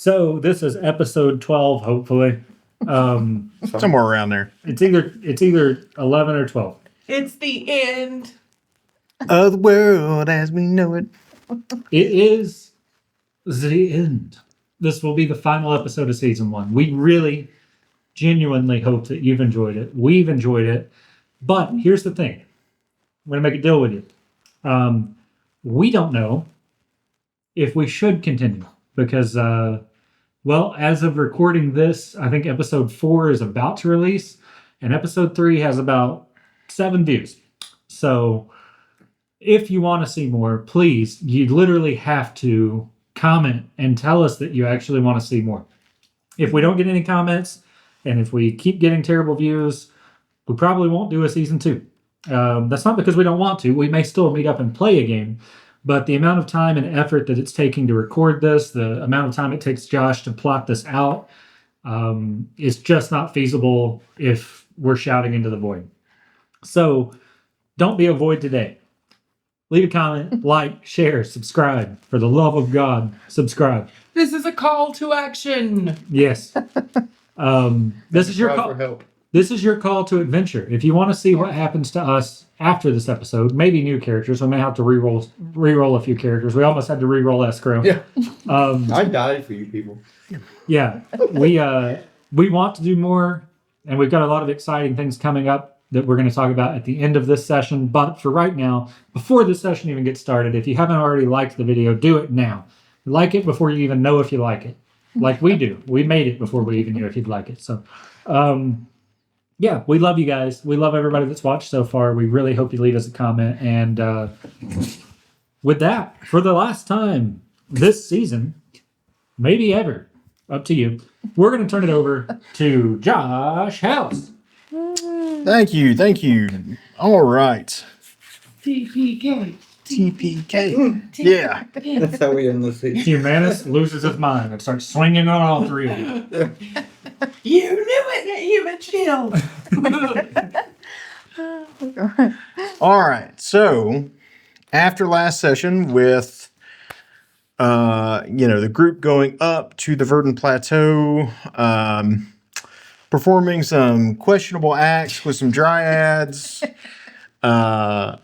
So this is episode 12, hopefully. Somewhere around there. It's either 11 or 12. It's the end of the world as we know it. It is the end. This will be the final episode of season 1. We really, genuinely hope that you've enjoyed it. We've enjoyed it. But here's the thing. I'm going to make a deal with you. We don't know if we should continue because, as of recording this, I think episode 4 is about to release, and episode 3 has about 7 views. So if you want to see more, please, you literally have to comment and tell us that you actually want to see more. If we don't get any comments, and if we keep getting terrible views, we probably won't do a season 2. That's not because we don't want to. We may still meet up and play a game, but the amount of time and effort that it's taking to record this, the amount of time it takes Josh to plot this out, is just not feasible if we're shouting into the void. So don't be a void today. Leave a comment, like, share, subscribe. For the love of God, subscribe. This is a call to action. Yes. This is your call. Help. This is your call to adventure. If you want to see what happens to us after this episode, maybe new characters. We may have to re-roll a few characters. We almost had to re-roll Escrow. Yeah. I died for you people. Yeah. We want to do more, and we've got a lot of exciting things coming up that we're going to talk about at the end of this session. But for right now, before this session even gets started, if you haven't already liked the video, do it now. Like it before you even know if you like it. Like we do. We made it before we even knew if you'd like it. So, yeah, we love you guys. We love everybody that's watched so far. We really hope you leave us a comment. And with that, for the last time this season, maybe ever, up to you, we're going to turn it over to Josh House. Thank you. All right. TPK. Yeah. That's how we end the season. Humanus loses his mind and starts swinging on all three of you. You knew it, human shield. All right. So after last session with the group going up to the Verdant Plateau, performing some questionable acts with some dryads, Dian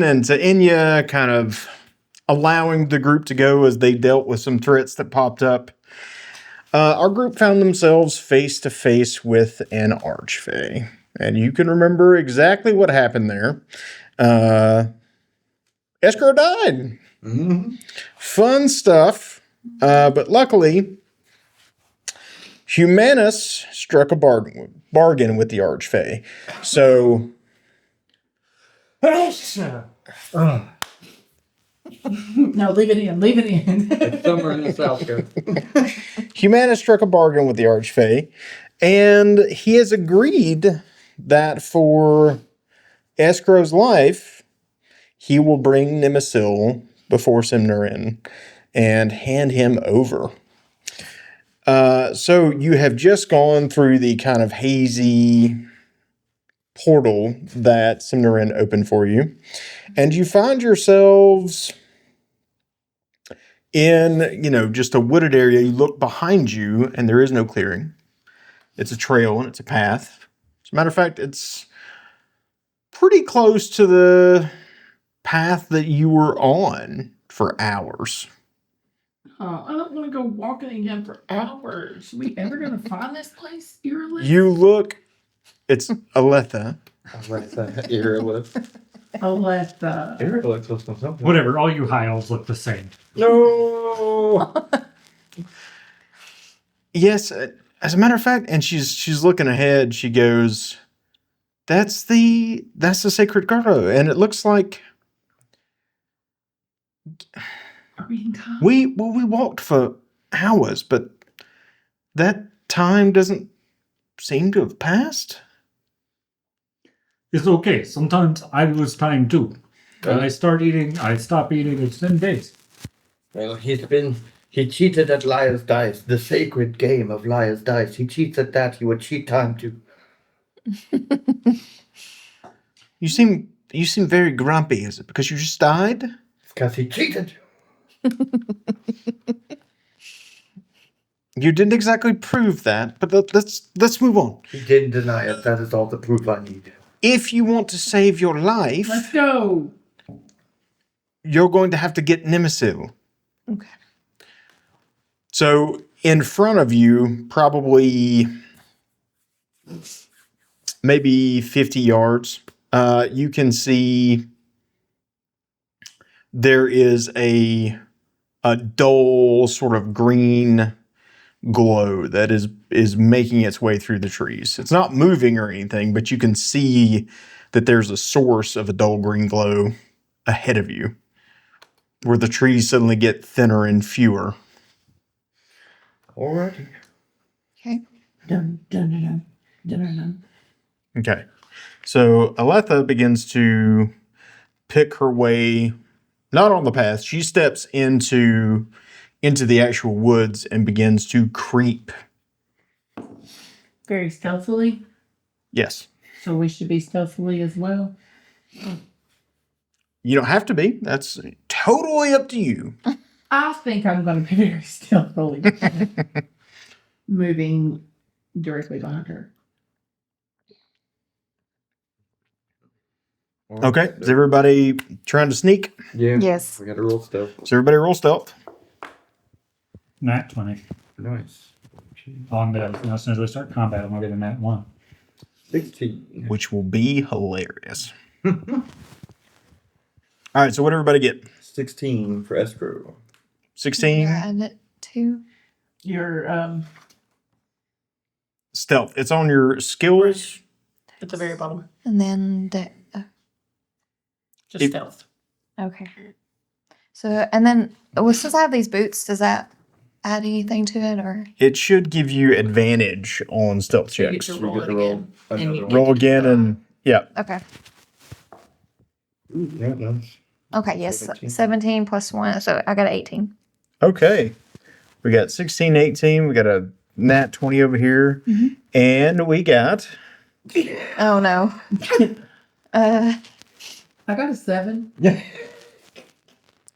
and Inya kind of allowing the group to go as they dealt with some threats that popped up. Our group found themselves face to face with an archfey. And you can remember exactly what happened there. Escrow died. Mm-hmm. Fun stuff. But luckily, Humanus struck a bargain with the archfey. So... No, leave it in. It's somewhere in the South Coast. Humanus struck a bargain with the archfey, and he has agreed that for Escrow's life, he will bring Niren before Niren and hand him over. So you have just gone through the kind of hazy portal that Niren opened for you, and you find yourselves in, just a wooded area. You look behind you, and there is no clearing. It's a trail, and it's a path. As a matter of fact, it's pretty close to the path that you were on for hours. I don't want to go walking again for hours. We ever going to find this place, Irrelevant? You look... It's Aletha. Aletha. Irrelevant was something. Whatever, all you high elves look the same. No. Yes, as a matter of fact, and she's looking ahead. She goes, "That's the sacred grotto," and it looks like Are we in time? we walked for hours, but that time doesn't seem to have passed. It's okay. Sometimes I lose time too. When I stop eating, it's 10 days. Well, he cheated at Liar's Dice, the sacred game of Liar's Dice. He cheats at that, he would cheat time too. You seem very grumpy. Is it because you just died? It's because he cheated. You didn't exactly prove that, but let's move on. He didn't deny it. That is all the proof I need. If you want to save your Let's life, go. you're going to have to get Nimesil. Okay. So in front of you, probably maybe 50 yards, you can see there is a dull sort of green glow that is making its way through the trees. It's not moving or anything, but you can see that there's a source of a dull green glow ahead of you, where the trees suddenly get thinner and fewer. Alrighty. Okay. Dun, dun, dun, dun, dun, dun, dun. Okay. So Aletha begins to pick her way, not on the path. She steps into the actual woods and begins to creep. Very stealthily. Yes. So we should be stealthily as well. You don't have to be. That's totally up to you. I think I'm going to be very stealthily moving directly behind her. Okay. Is everybody trying to sneak? Yeah. Yes. We got to roll stuff. So everybody roll stealth. Nat 20. Nice. On the, as soon as we start combat, I'm going to get a nat 1. 16. Which will be hilarious. All right, so what did everybody get? 16 for Escrow. 16 And it 2. You're stealth. It's on your skills. at the very bottom. And then Just If- stealth. okay. So, and then, well, since I have these boots, does that add anything to it, or? It should give you advantage on stealth You get checks. to We roll get it to roll again. And another you one. get Roll to again and yeah. Okay. Ooh, yeah, nice. Okay, yes. 17. 17 plus 1, so I got 18. Okay. We got 16, 18. We got a nat 20 over here. And we got Oh, no. I got a 7.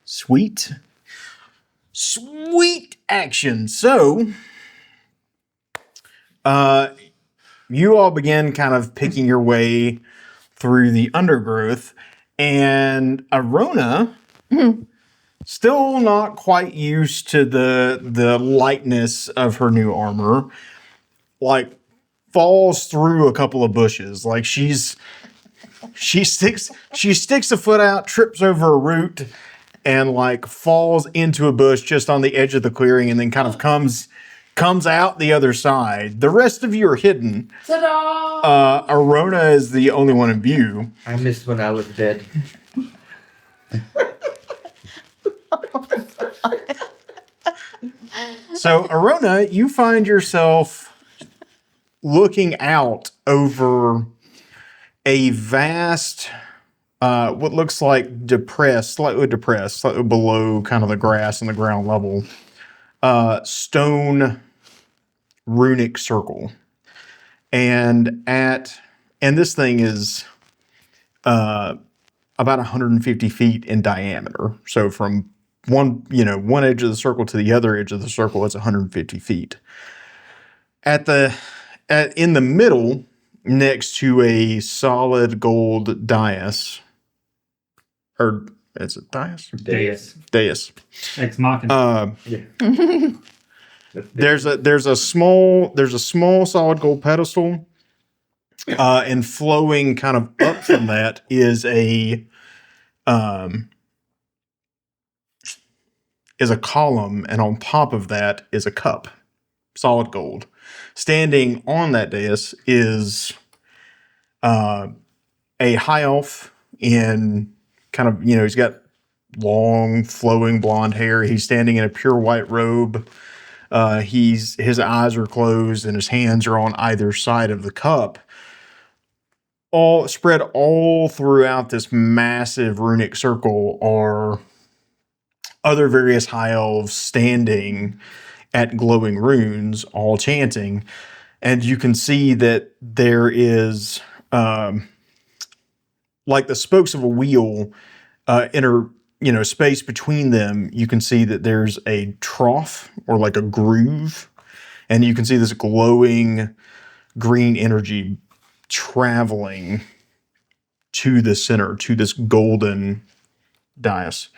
sweet action. So, you all begin kind of picking your way through the undergrowth, and Arona, still not quite used to the lightness of her new armor, like falls through a couple of bushes. Like she sticks a foot out, trips over a root, and like falls into a bush just on the edge of the clearing, and then kind of comes out the other side. The rest of you are hidden. Ta-da! Arona is the only one in view. I missed when I was dead. So, Arona, you find yourself looking out over a vast, what looks like slightly depressed, slightly below kind of the grass and the ground level, stone runic circle. And this thing is about 150 feet in diameter. So from one edge of the circle to the other edge of the circle, it's 150 feet. In the middle, next to a solid gold dais, or is it dais? Dais. Ex Machina. Yeah. There's a small solid gold pedestal, and flowing kind of up from that is a column, and on top of that is a cup, solid gold. Standing on that dais is a high elf in kind of, he's got long flowing blonde hair. He's standing in a pure white robe. His eyes are closed and his hands are on either side of the cup, all spread all throughout this massive runic circle are other various high elves standing at glowing runes, all chanting. And you can see that there is, like the spokes of a wheel, space between them. You can see that there's a trough or like a groove And you can see this glowing green energy traveling to the center, to this golden dais.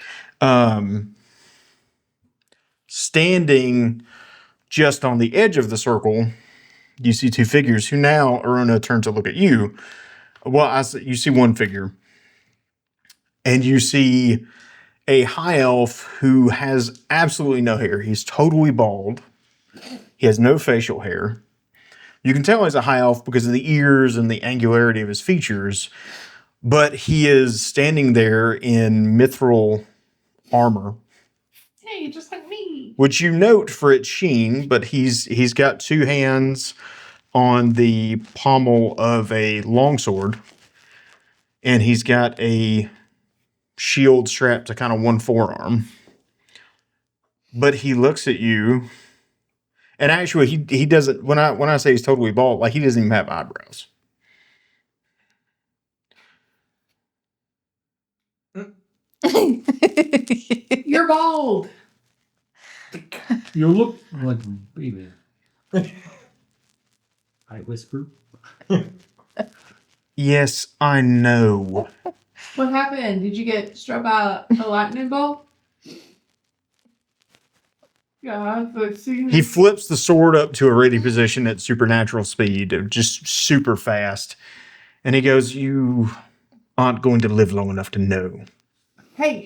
Standing just on the edge of the circle, you see two figures who now, Arona, turns to look at you. Well, you see one figure. And you see a high elf who has absolutely no hair. He's totally bald. He has no facial hair. You can tell he's a high elf because of the ears and the angularity of his features, but he is standing there in mithril armor, Hey, just like me. which you note for its sheen, but he's got two hands on the pommel of a longsword, and he's got a shield strapped to kind of one forearm. But he looks at you, and actually he doesn't. When I say he's totally bald, like he doesn't even have eyebrows. You're bald. You look like a baby. I whisper. Yes, I know. What happened? Did you get struck by a lightning bolt? Yeah, let's see. He flips the sword up to a ready position at supernatural speed, just super fast. And he goes, "You aren't going to live long enough to know." Hey.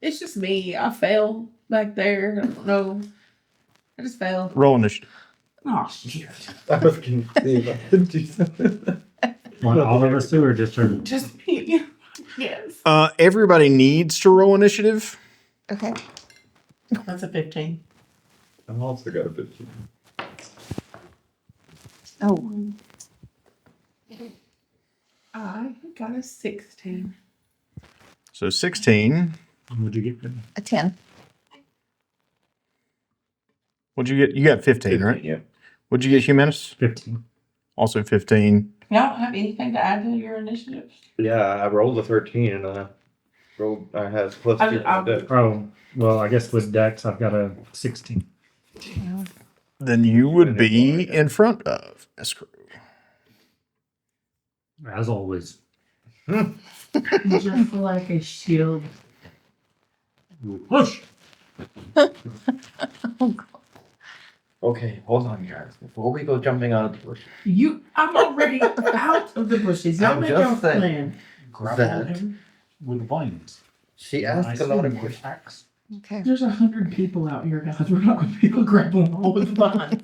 It's just me. I fell back there. I don't know. I just fell. Roll initiative. Oh, shit. I was going to see if I could do something. Want all of us to, or just her? Just me. Yes. Everybody needs to roll initiative. Okay. That's a 15. I'm also got a 15. Oh, I got a 16. So 16. Would you get? a 10. What'd you get? You got 15, right? Yeah. What'd you get, Humanus? 15. Also 15. Y'all don't have anything to add to your initiatives? Yeah, I rolled a 13 and I had plus I- 2 I- on deck. Oh, well, I guess with Dex, I've got a 16. Then you would be in front of Escrow. As always. Just like a shield. Push! Okay, hold on, guys. Before we go jumping out of the bush, I'm already out of the bushes. Y'all I'm make just your saying. plan. Grapple That- him with vines. she asked a lot of questions. Attacks. Okay. There's 100 people out here, guys. We're not going to be grappling all with vines.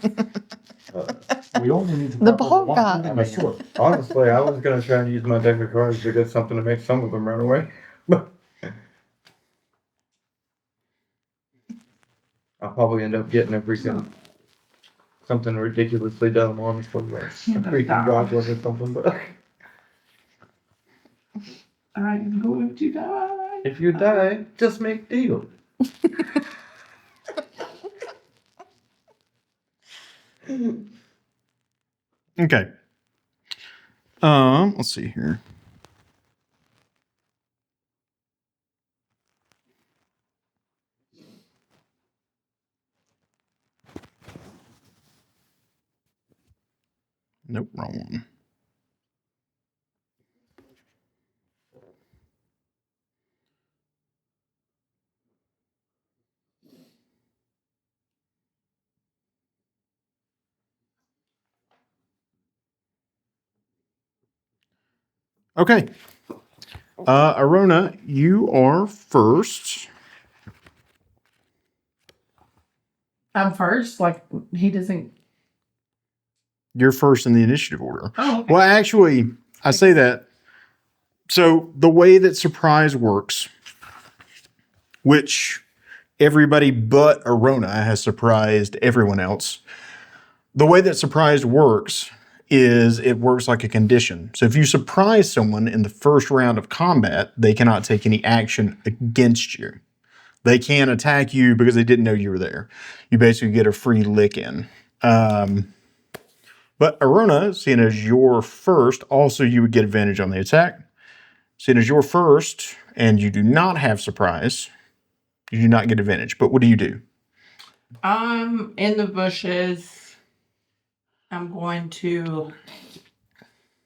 We only need to The grapple ball one got thing and a sword. Honestly, I was gonna try and use my deck of cards to get something to make some of them run away. But I'll probably end up getting a freaking something ridiculously dumb, honestly, like a freaking goblin or something. But I am going to die. if you die, just make deal. Okay. Let's see here. Nope, wrong one. Okay. Arona, you are first. I'm first. Like, he doesn't. You're first in the initiative order. Oh, okay. Well, actually, I say that. So the way that surprise works, which everybody but Arona has surprised everyone else. The way that surprise works is it works like a condition. So if you surprise someone in the first round of combat, they cannot take any action against you. They can't attack you because they didn't know you were there. You basically get a free lick in. But Arona, seeing as you're first, also you would get advantage on the attack. Seeing as you're first and you do not have surprise, You do not get advantage. But what do you do? I'm in the bushes. I'm going to,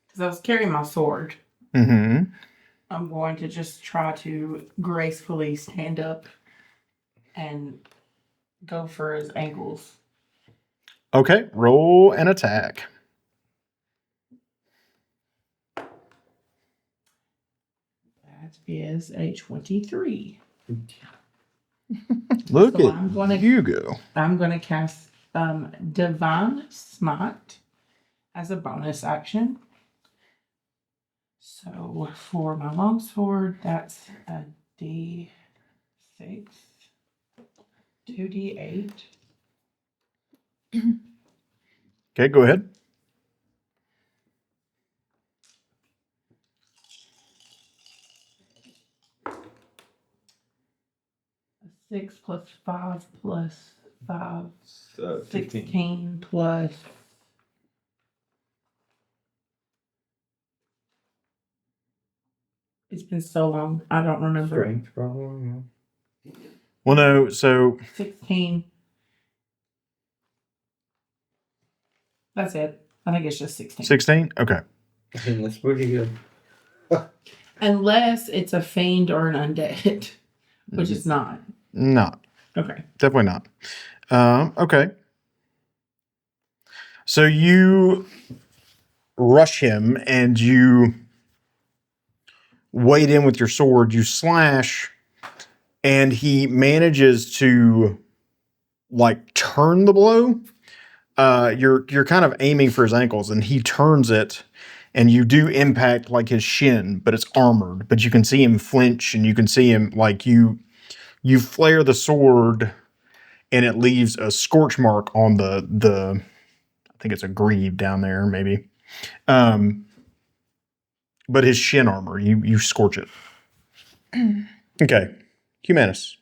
because I was carrying my sword. Mm-hmm. I'm going to just try to gracefully stand up and go for his ankles. Okay, roll an attack. That is a 23. Look So at I'm gonna- you go. I'm going to cast Divine Smite as a bonus action. So for my longsword, that's a D6, 2D8. Okay, go ahead. A 6 plus 5 plus 5, 15. 16 plus. It's been so long, I don't remember. Strength, probably. Yeah. Well, no, so 16. That's it. I think it's just 16. 16? Okay. And that's pretty good. Unless it's a fiend or an undead, which it's not. Not. Okay. Definitely not. Okay. So you rush him and you wade in with your sword, you slash, and he manages to like turn the blow. You're kind of aiming for his ankles, and he turns it, and you do impact like his shin, but it's armored. But you can see him flinch, and you can see him like you flare the sword, and it leaves a scorch mark on the I think it's a greave down there, maybe. But his shin armor, you scorch it. Okay, Humanus.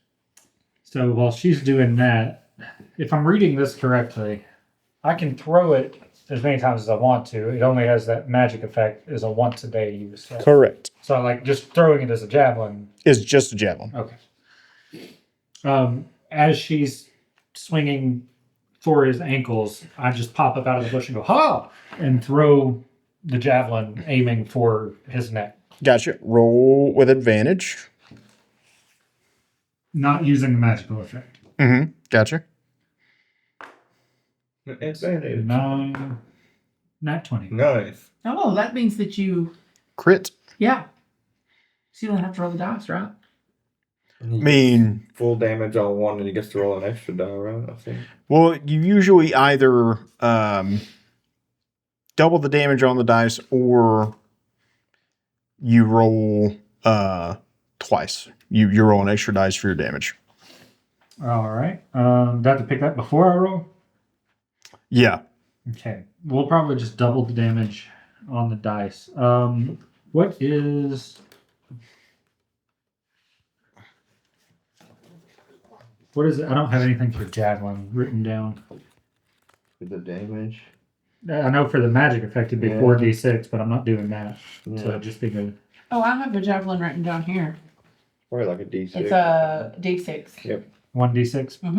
So while she's doing that, if I'm reading this correctly, I can throw it as many times as I want to. It only has that magic effect as a once a day use. Right? Correct. So I like just throwing it as a javelin. Is just a javelin. Okay. As she's swinging for his ankles, I just pop up out of the bush and go, ha! And throw the javelin aiming for his neck. Gotcha. Roll with advantage. Not using the magical effect. Mm-hmm. Gotcha. Advantage. 9, not 20. Nice. Oh, that means that you, Crit. yeah. So you don't have to roll the dice, right? I mean, Full damage on one, and he gets to roll an extra die, right? I think. well, you usually either double the damage on the dice or you roll twice. You roll an extra dice for your damage. All right. Do I have to pick that before I roll? Yeah. Okay. We'll probably just double the damage on the dice. What is... What is it? I don't have anything for javelin written down. With the damage. I know for the magic effect it'd be Yeah. 4d6, but I'm not doing that. Yeah. So it'd just be good. Oh, I have a javelin written down here. Probably like a D6. It's a D6. Yep. 1d6. Mm-hmm.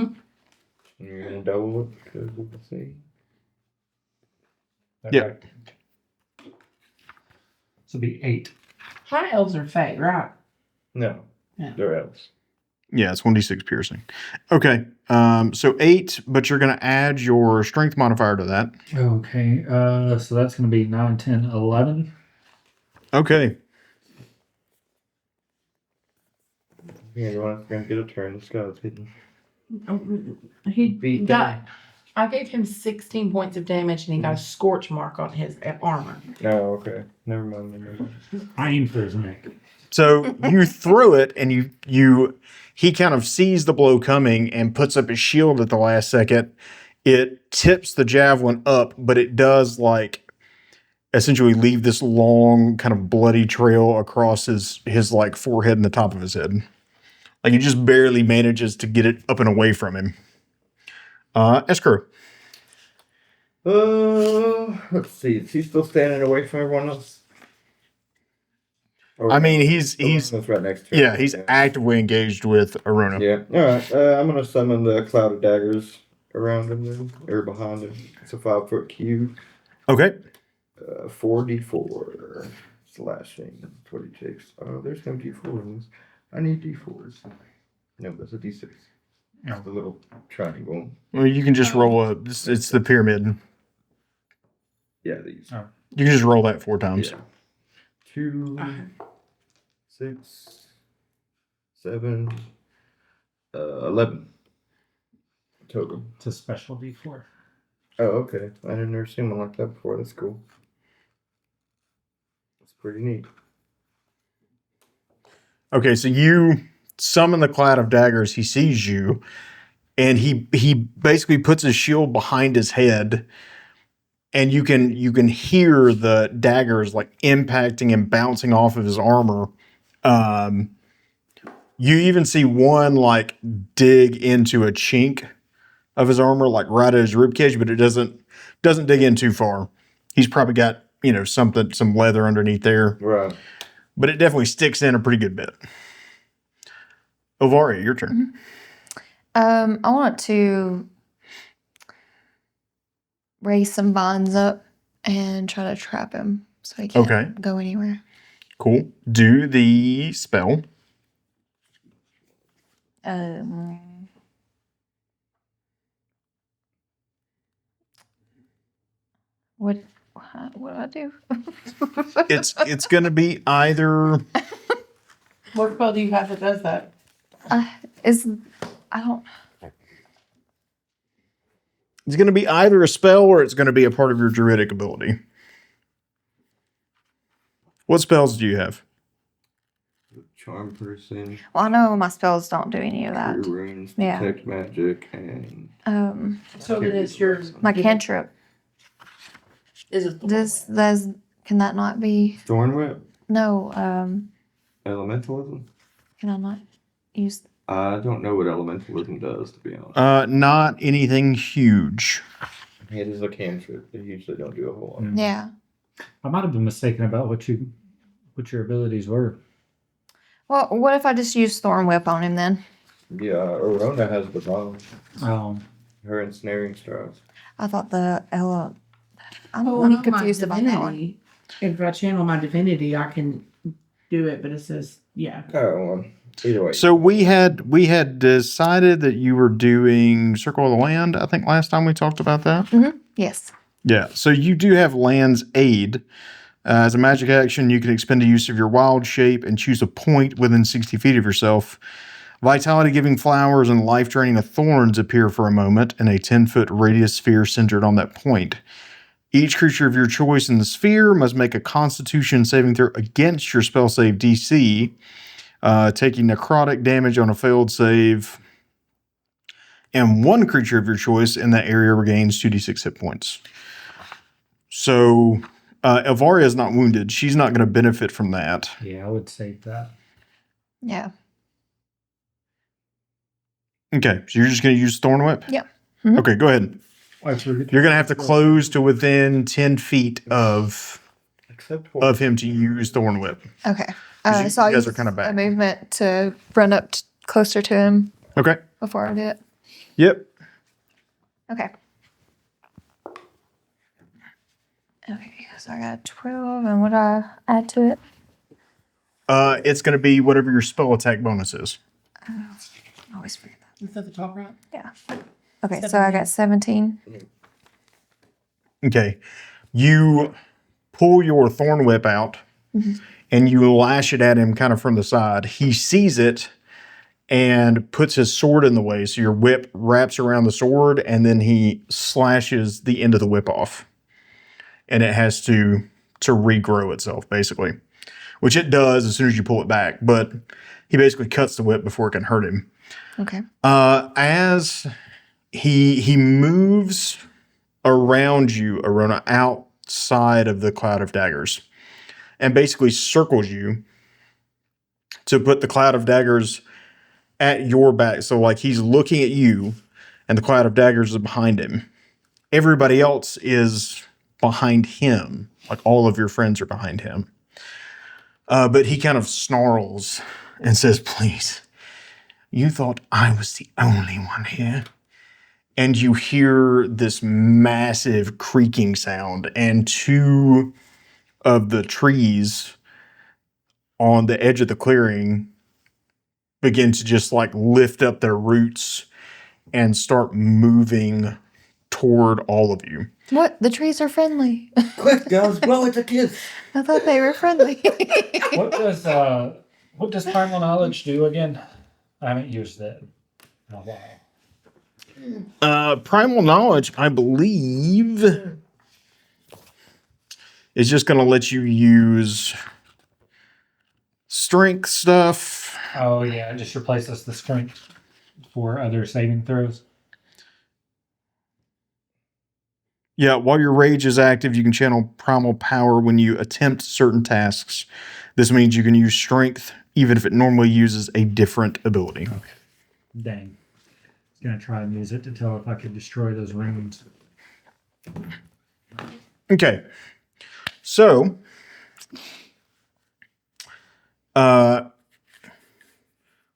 And you're gonna double it because we can see. Yeah. So it'd be 8. High elves are fey, right? No. Yeah. They're elves. Yeah, it's 1d6 piercing. Okay. So 8, but you're going to add your strength modifier to that. Okay. So that's going to be 9, 10, 11. Okay. Yeah, you want to get a turn. Let's go. It's hitting. He Beat got. I gave him 16 points of damage, and he got a scorch mark on his armor. Oh, okay. Never mind. I aim for his neck. So you throw it, and he kind of sees the blow coming and puts up his shield at the last second. It tips the javelin up, but it does like essentially leave this long kind of bloody trail across his like forehead and the top of his head. Like he just barely manages to get it up and away from him. Escrow. Let's see. Is he still standing away from everyone else? I mean, he's That's right next to him. yeah, he's actively engaged with Arona. Yeah. All right. I'm gonna summon the cloud of daggers around him then, or behind him. It's a 5-foot cube. Okay. 4d4 slashing. That's what he takes. Oh, there's no d4s. I need d4s. No, that's a d6. It's the little triangle. Well, you can just roll it's the pyramid. Yeah, these. Oh. You can just roll that 4 times. Yeah. 2, 6, 7, 11 total. It's a special D4. Oh, okay. I didn't ever seen one like that before. That's cool. That's pretty neat. Okay, so you summon the cloud of daggers. He sees you, and he basically puts his shield behind his head, and you can hear the daggers like impacting and bouncing off of his armor. You even see one like dig into a chink of his armor, like right at his ribcage, but it doesn't dig in too far. He's probably got some leather underneath there, Right. but it definitely sticks in a pretty good bit. Ovaria, your turn. I want to raise some vines up and try to trap him so he can't go anywhere. Cool. Do the spell. What do I do? It's going to be either. What spell do you have that does that? It's going to be either a spell or it's going to be a part of your druidic ability. What spells do you have? Charm person. Well, I know my spells don't do any of that. Runes, Yeah. detect magic, and So then it's your My cantrip. Is it the Can that not be? thorn whip. No. Elementalism. Can I not use? I don't know what elementalism does, to be honest. Not anything huge. It is a cantrip. They usually don't do a whole lot. Mm. Yeah. I might have been mistaken about what your abilities were. Well, what if I just use Thorn Whip on him then? Yeah, Arona has the bomb. Her ensnaring strikes. I thought the Ella. I'm Oh, really no, confused my about that one. divinity. If I channel my divinity, I can do it, but it says Oh, either way. So we had decided that you were doing Circle of the Land, I think last time we talked about that. Yes. Yeah, so you do have Land's Aid. As a magic action, you can expend a use of your wild shape and choose a point within 60 feet of yourself. Vitality-giving flowers and life-draining thorns appear for a moment in a 10-foot radius sphere centered on that point. Each creature of your choice in the sphere must make a Constitution saving throw against your spell save DC, taking necrotic damage on a failed save. And one creature of your choice in that area regains 2d6 hit points. So Elvaria is not wounded. She's not going to benefit from that. Yeah, I would say that. Yeah. Okay, so you're just going to use Thorn Whip? Yep. Mhm. Okay, go ahead. You're going to have to close to within 10 feet of him to use Thorn Whip. Okay. You So I'll guys use are kinda back. a movement to run up closer to him Okay. before I do it. Yep. Okay. Okay, so I got 12, and what do I add to it? It's going to be whatever your spell attack bonus is. I always forget that. is that the top right? Yeah. Okay, so I got 17. Okay. You pull your Thorn Whip out and you lash it at him kind of from the side. He sees it and puts his sword in the way. So your whip wraps around the sword and then he slashes the end of the whip off. And it has to regrow itself, basically. Which it does as soon as you pull it back. But he basically cuts the whip before it can hurt him. Okay. As he moves around you, Arona, outside of the cloud of daggers, and basically circles you to put the cloud of daggers at your back. So like he's looking at you, and the cloud of daggers is behind him. Everybody else is behind him. Like all of your friends are behind him. But he kind of snarls and says, "Please, you thought I was the only one here." And you hear this massive creaking sound, and two of the trees on the edge of the clearing begin to just like lift up their roots and start moving toward all of you. What? The trees are friendly. Quick, guys, blow it to kiss. I thought they were friendly. What does primal knowledge do again? I haven't used that in a while. Primal knowledge, I believe, is just going to let you use strength stuff. Oh yeah, it just replaces the strength for other saving throws. Yeah, while your rage is active, you can channel primal power when you attempt certain tasks. This means you can use strength even if it normally uses a different ability. Okay. Dang. I was gonna try and use it to tell if I could destroy those runes. Okay. So,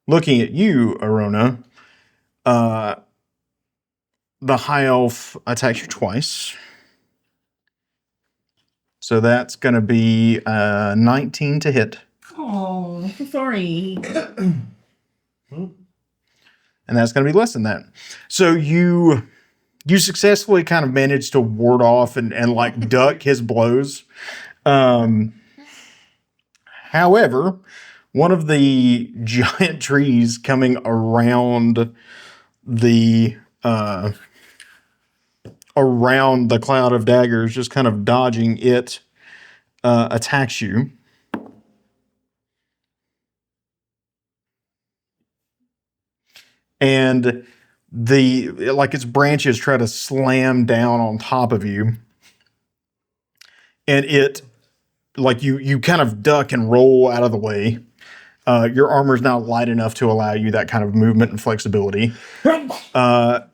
looking at you, Arona, the high elf attacks you twice. So that's going to be 19 to hit. Oh, sorry. And that's going to be less than that. So you successfully kind of managed to ward off and like duck his blows. However, one of the giant trees coming around the cloud of daggers, just kind of dodging it, attacks you. And its branches try to slam down on top of you. And it, like you kind of duck and roll out of the way. Your armor is now light enough to allow you that kind of movement and flexibility. And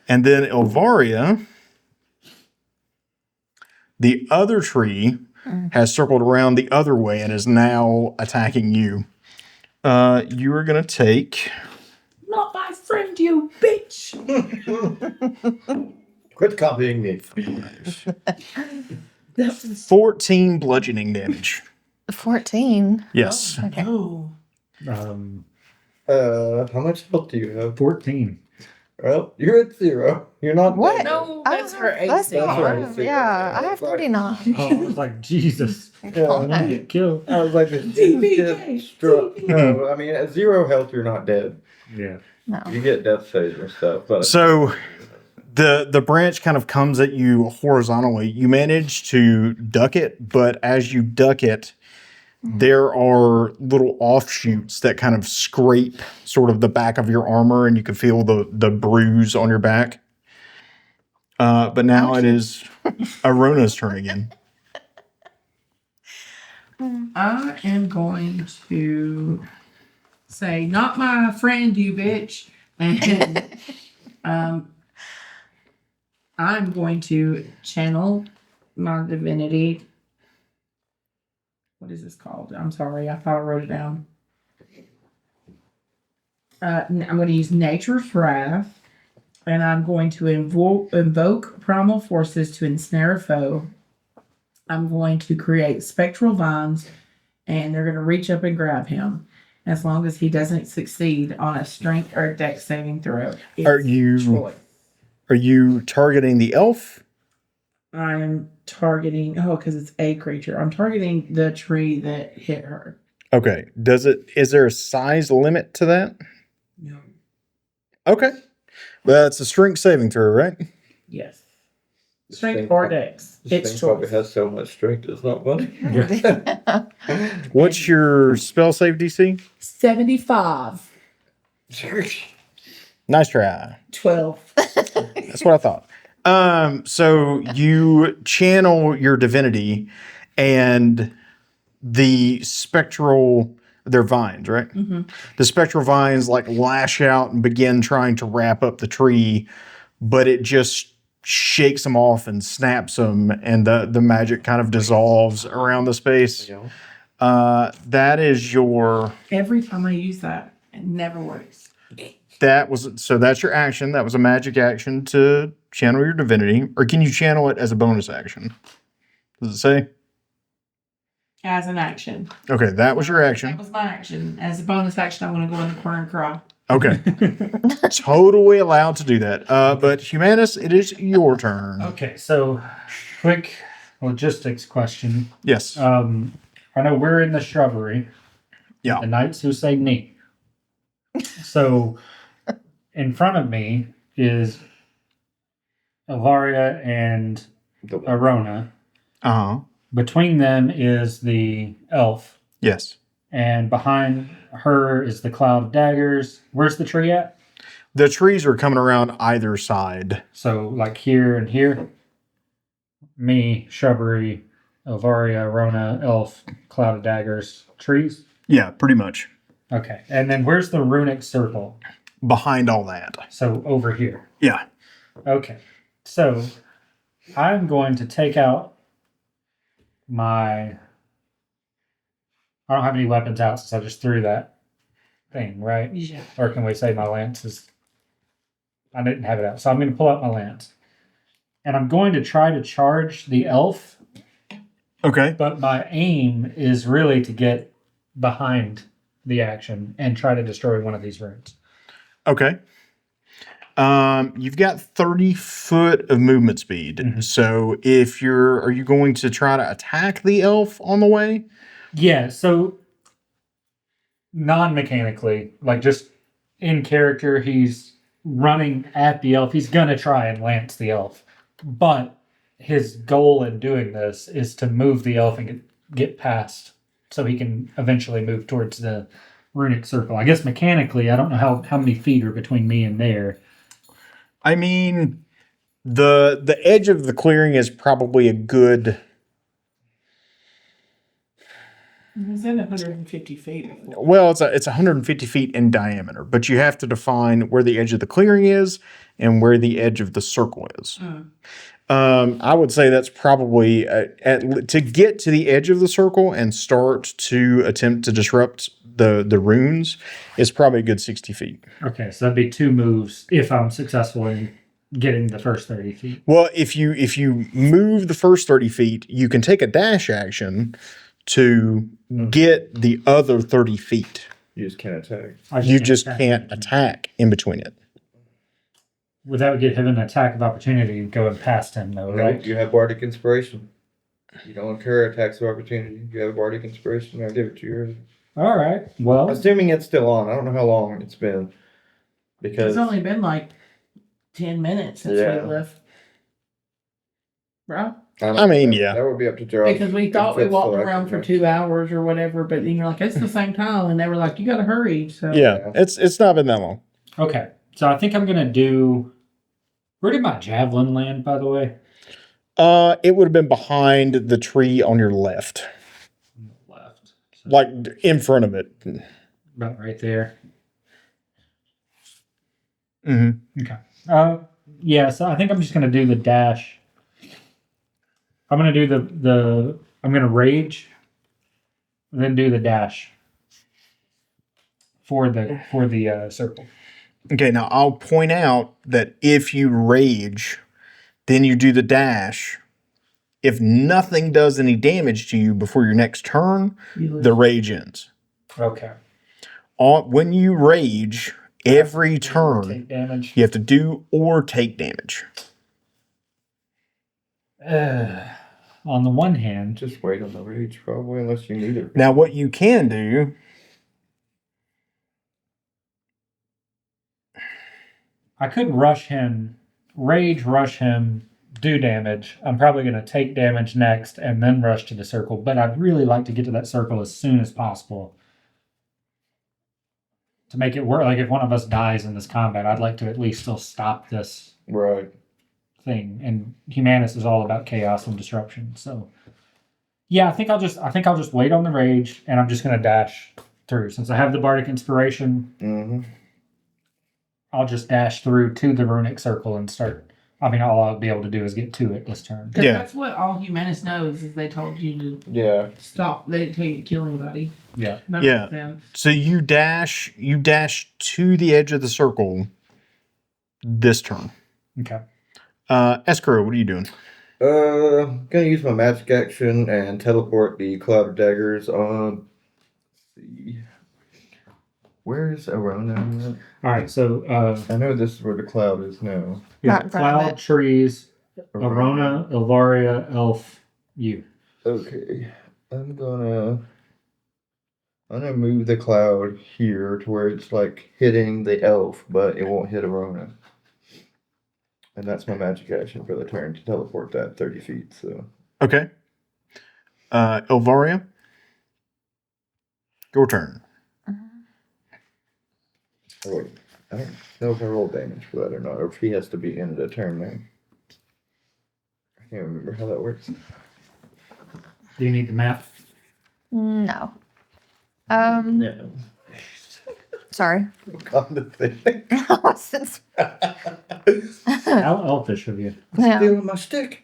then Elvaria, the other tree has circled around the other way and is now attacking you. You are going to take... Not my friend, you bitch. Quit copying me. 14 bludgeoning damage. 14. Yes. Okay. No. How much health do you have? 14. Well, you're at 0. You're not What? dead. No, that's her That's AC. not That's right. Yeah, I have 39. Oh, I was like, Jesus. Yeah, I'm gonna get killed. I was like, TPK. no, I mean, at 0 health, you're not dead. Yeah. No. You get death phase and stuff, but So the branch kind of comes at you horizontally. You manage to duck it, but as you duck it, there are little offshoots that kind of scrape sort of the back of your armor, and you can feel the bruise on your back. But now it is Arona's turn again. I am going to say, not my friend, you bitch. And I'm going to channel my divinity. What is this called? I'm sorry, I thought I wrote it down. I'm going to use Nature's Wrath, and I'm going to invoke primal forces to ensnare a foe. I'm going to create spectral vines, and they're going to reach up and grab him. As long as he doesn't succeed on a strength or dex saving throw. Are you targeting the elf? I'm targeting, because it's a creature. I'm targeting the tree that hit her. Okay. Is there a size limit to that? No. Okay. Well, it's a strength saving throw, right? Yes. Strength or dex. this It's thing probably choice. has so much strength, it's not funny. What's your spell save DC? 75. Nice try. 12. That's what I thought. So you channel your divinity, and the spectral, they're vines, right? Mm-hmm. The spectral vines like lash out and begin trying to wrap up the tree, but it just shakes them off and snaps them, and the magic kind of dissolves around the space. That is your. Every time I use that, it never works. That's your action. That was a magic action to channel your divinity. Or can you channel it as a bonus action? Does it say? As an action. Okay, that was your That action. was my action. As a bonus action, I'm going to go in the corner and cry. Okay. Totally allowed to do that. But Humanus, it is your turn. Okay, so quick logistics question. Yes. I know we're in the shrubbery. Yeah. The knights who say knee. So in front of me is Avaria and Arona. Uh-huh. Between them is the elf. Yes. And behind her is the cloud of daggers. Where's the tree at? The trees are coming around either side. So like here and here. Me, shrubbery, Avaria, Arona, elf, cloud of daggers, trees. Yeah, pretty much. Okay. And then where's the runic circle? Behind all that. So over here. Yeah. Okay. So I'm going to take out my. I don't have any weapons out since I just threw that thing, right? Yeah. Or can we say my lance is. I didn't have it out. So I'm going to pull out my lance. And I'm going to try to charge the elf. Okay. But my aim is really to get behind the action and try to destroy one of these runes. Okay. You've got 30 foot of movement speed. Mm-hmm. So are you going to try to attack the elf on the way? Yeah, so non-mechanically, like just in character, he's running at the elf. He's going to try and lance the elf. But his goal in doing this is to move the elf and get past so he can eventually move towards the runic circle. I guess mechanically, I don't know how many feet are between me and there. I mean, the edge of the clearing is probably a good. It was in 150 feet before. Well, it's 150 feet in diameter, but you have to define where the edge of the clearing is and where the edge of the circle is. I would say that's probably to get to the edge of the circle and start to attempt to disrupt the runes is probably a good 60 feet. Okay, so that'd be 2 moves if I'm successful in getting the first 30 feet. Well, if you move the first 30 feet, you can take a dash action to get the other 30 feet. You just can't attack. You just can't attack in between it. Well, that would get him an attack of opportunity going past him, though, right? Nope, you have Bardic Inspiration. You don't incur attacks of opportunity. You have Bardic Inspiration. I'll give it to you. All right. Well, Assuming it's still on. I don't know how long it's been. Because It's only been like 10 minutes since Yeah. we left. Right? I mean, yeah. That would be up to Gerald. Because we thought we walked around for 2 hours or whatever, but then you're like, it's the same time. And they were like, you got to hurry. So Yeah, it's not been that long. okay. So I think I'm going to do... Where did my javelin land, by the way? It would have been behind the tree on your left. Left. So Like in front of it. about right there. Mm-hmm. Okay. Yeah, so I think I'm just going to do the dash. I'm going to do I'm going to rage, then do the dash for the circle. Okay, now I'll point out that if you rage, then you do the dash. If nothing does any damage to you before your next turn, the rage ends. Okay. When you rage, every turn Take damage. you have to do or take damage. On the one hand, Just wait on the rage, probably, unless you need it. Now, what you can do, I could rush him, rush him, do damage. I'm probably going to take damage next and then rush to the circle, but I'd really like to get to that circle as soon as possible. To make it work, like if one of us dies in this combat, I'd like to at least still stop this Right. thing. And Humanus is all about chaos and disruption. So yeah, I think I'll just wait on the rage and I'm just going to dash through. Since I have the Bardic Inspiration, Mm-hmm. I'll just dash through to the runic circle and start. I mean, all I'll be able to do is get to it this turn. 'Cause Yeah. that's what all Humanus knows is they told you to Yeah. stop. They didn't tell you to kill anybody. Yeah. That Yeah. makes sense. So you dash to the edge of the circle this turn. Okay. Escrow, what are you doing? Gonna use my magic action and teleport the cloud of daggers on. Let's see. Where's Arona? All right. So, I know this is where the cloud is now. yeah, Right in front of cloud, it. trees, Arona, Ilvaria, Elf, you. Okay. I'm gonna move the cloud here to where it's like hitting the elf, but it won't hit Arona. And that's my magic action for the turn to teleport that 30 feet. So Okay. Ilvaria, your turn. oh, wait, I don't know if I roll damage for that or not, or if he has to be in at a turn now. I can't remember how that works. Do you need the map? No. No. Sorry. On the thing. How elfish of you. Yeah. Stealing my stick.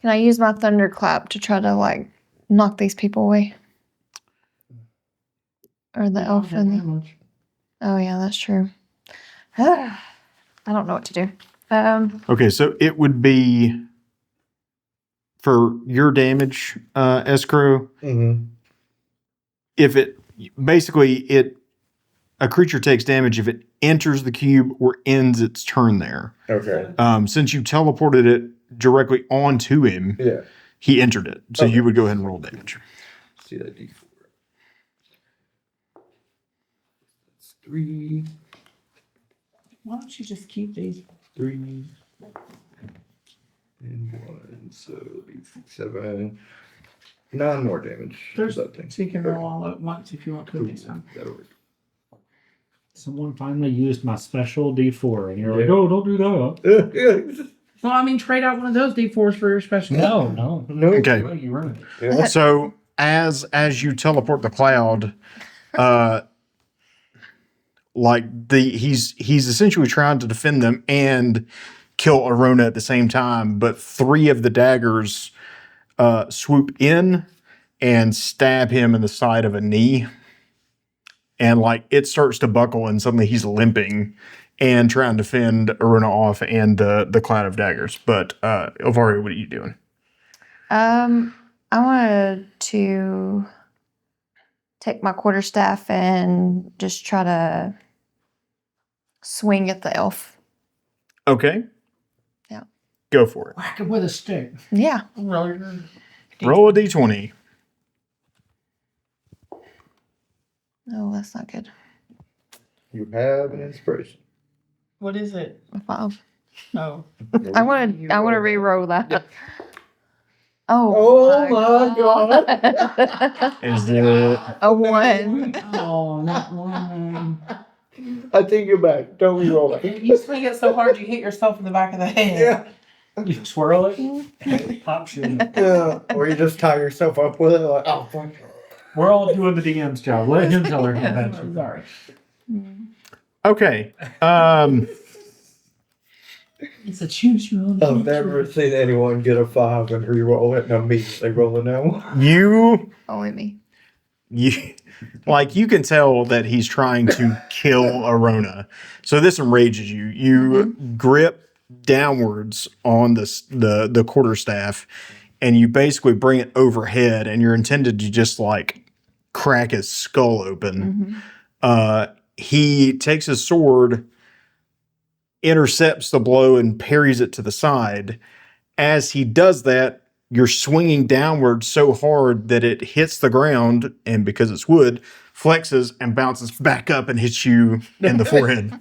Can I use my thunderclap to try to like knock these people away? Or the elf and oh yeah, that's true. I don't know what to do. Okay, so it would be for your damage, Escrow. Mm-hmm. If a creature takes damage if it enters the cube or ends its turn there. Okay. Since you teleported it directly onto him, Yeah. he entered it. So Okay. you would go ahead and roll damage. Let's see that D4. That's 3. Why don't you just keep these? 3 and 1, so it'll be 7. 9 more damage. There's that thing. So you can roll all at once if you want to next time. That'll work. Someone finally used my special D4, and you're like, Yeah. "Oh, don't do that." Well, I mean, trade out one of those D4s for your special. No. No. Okay. Well, you ruined it. Yeah. So as you teleport the cloud, he's essentially trying to defend them and kill Arona at the same time, but 3 of the daggers swoop in and stab him in the side of a knee. And like it starts to buckle and suddenly he's limping and trying to fend Arona off and the cloud of daggers. But Ilvaria, what are you doing? I wanted to take my quarterstaff and just try to swing at the elf. Okay. Yeah. Go for it. Whack it with a stick. Yeah. Roll a d20. Oh, that's not good. You have an inspiration. What is it? A 5. No. I want to re-roll that. Yeah. Oh, my God. Is it A 1. Oh, not one. I take you back. Don't re-roll it. You swing it so hard you hit yourself in the back of the head. Yeah. You swirl it, pop shoot. Yeah. Or you just tie yourself up with it like, oh, fuck. We're all doing the DM's job. Let him tell her convention. Sorry. okay? It's a choose your own. I've never seen anyone get a 5 and re-roll it and immediately roll a no. You Only me. like you can tell that he's trying to kill Arona. So this enrages you. You grip downwards on the quarterstaff, and you basically bring it overhead, and you're intended to just like crack his skull open. He takes his sword, intercepts the blow, and parries it to the side. As he does that, you're swinging downward so hard that it hits the ground, and because it's wood, flexes and bounces back up and hits you in the forehead.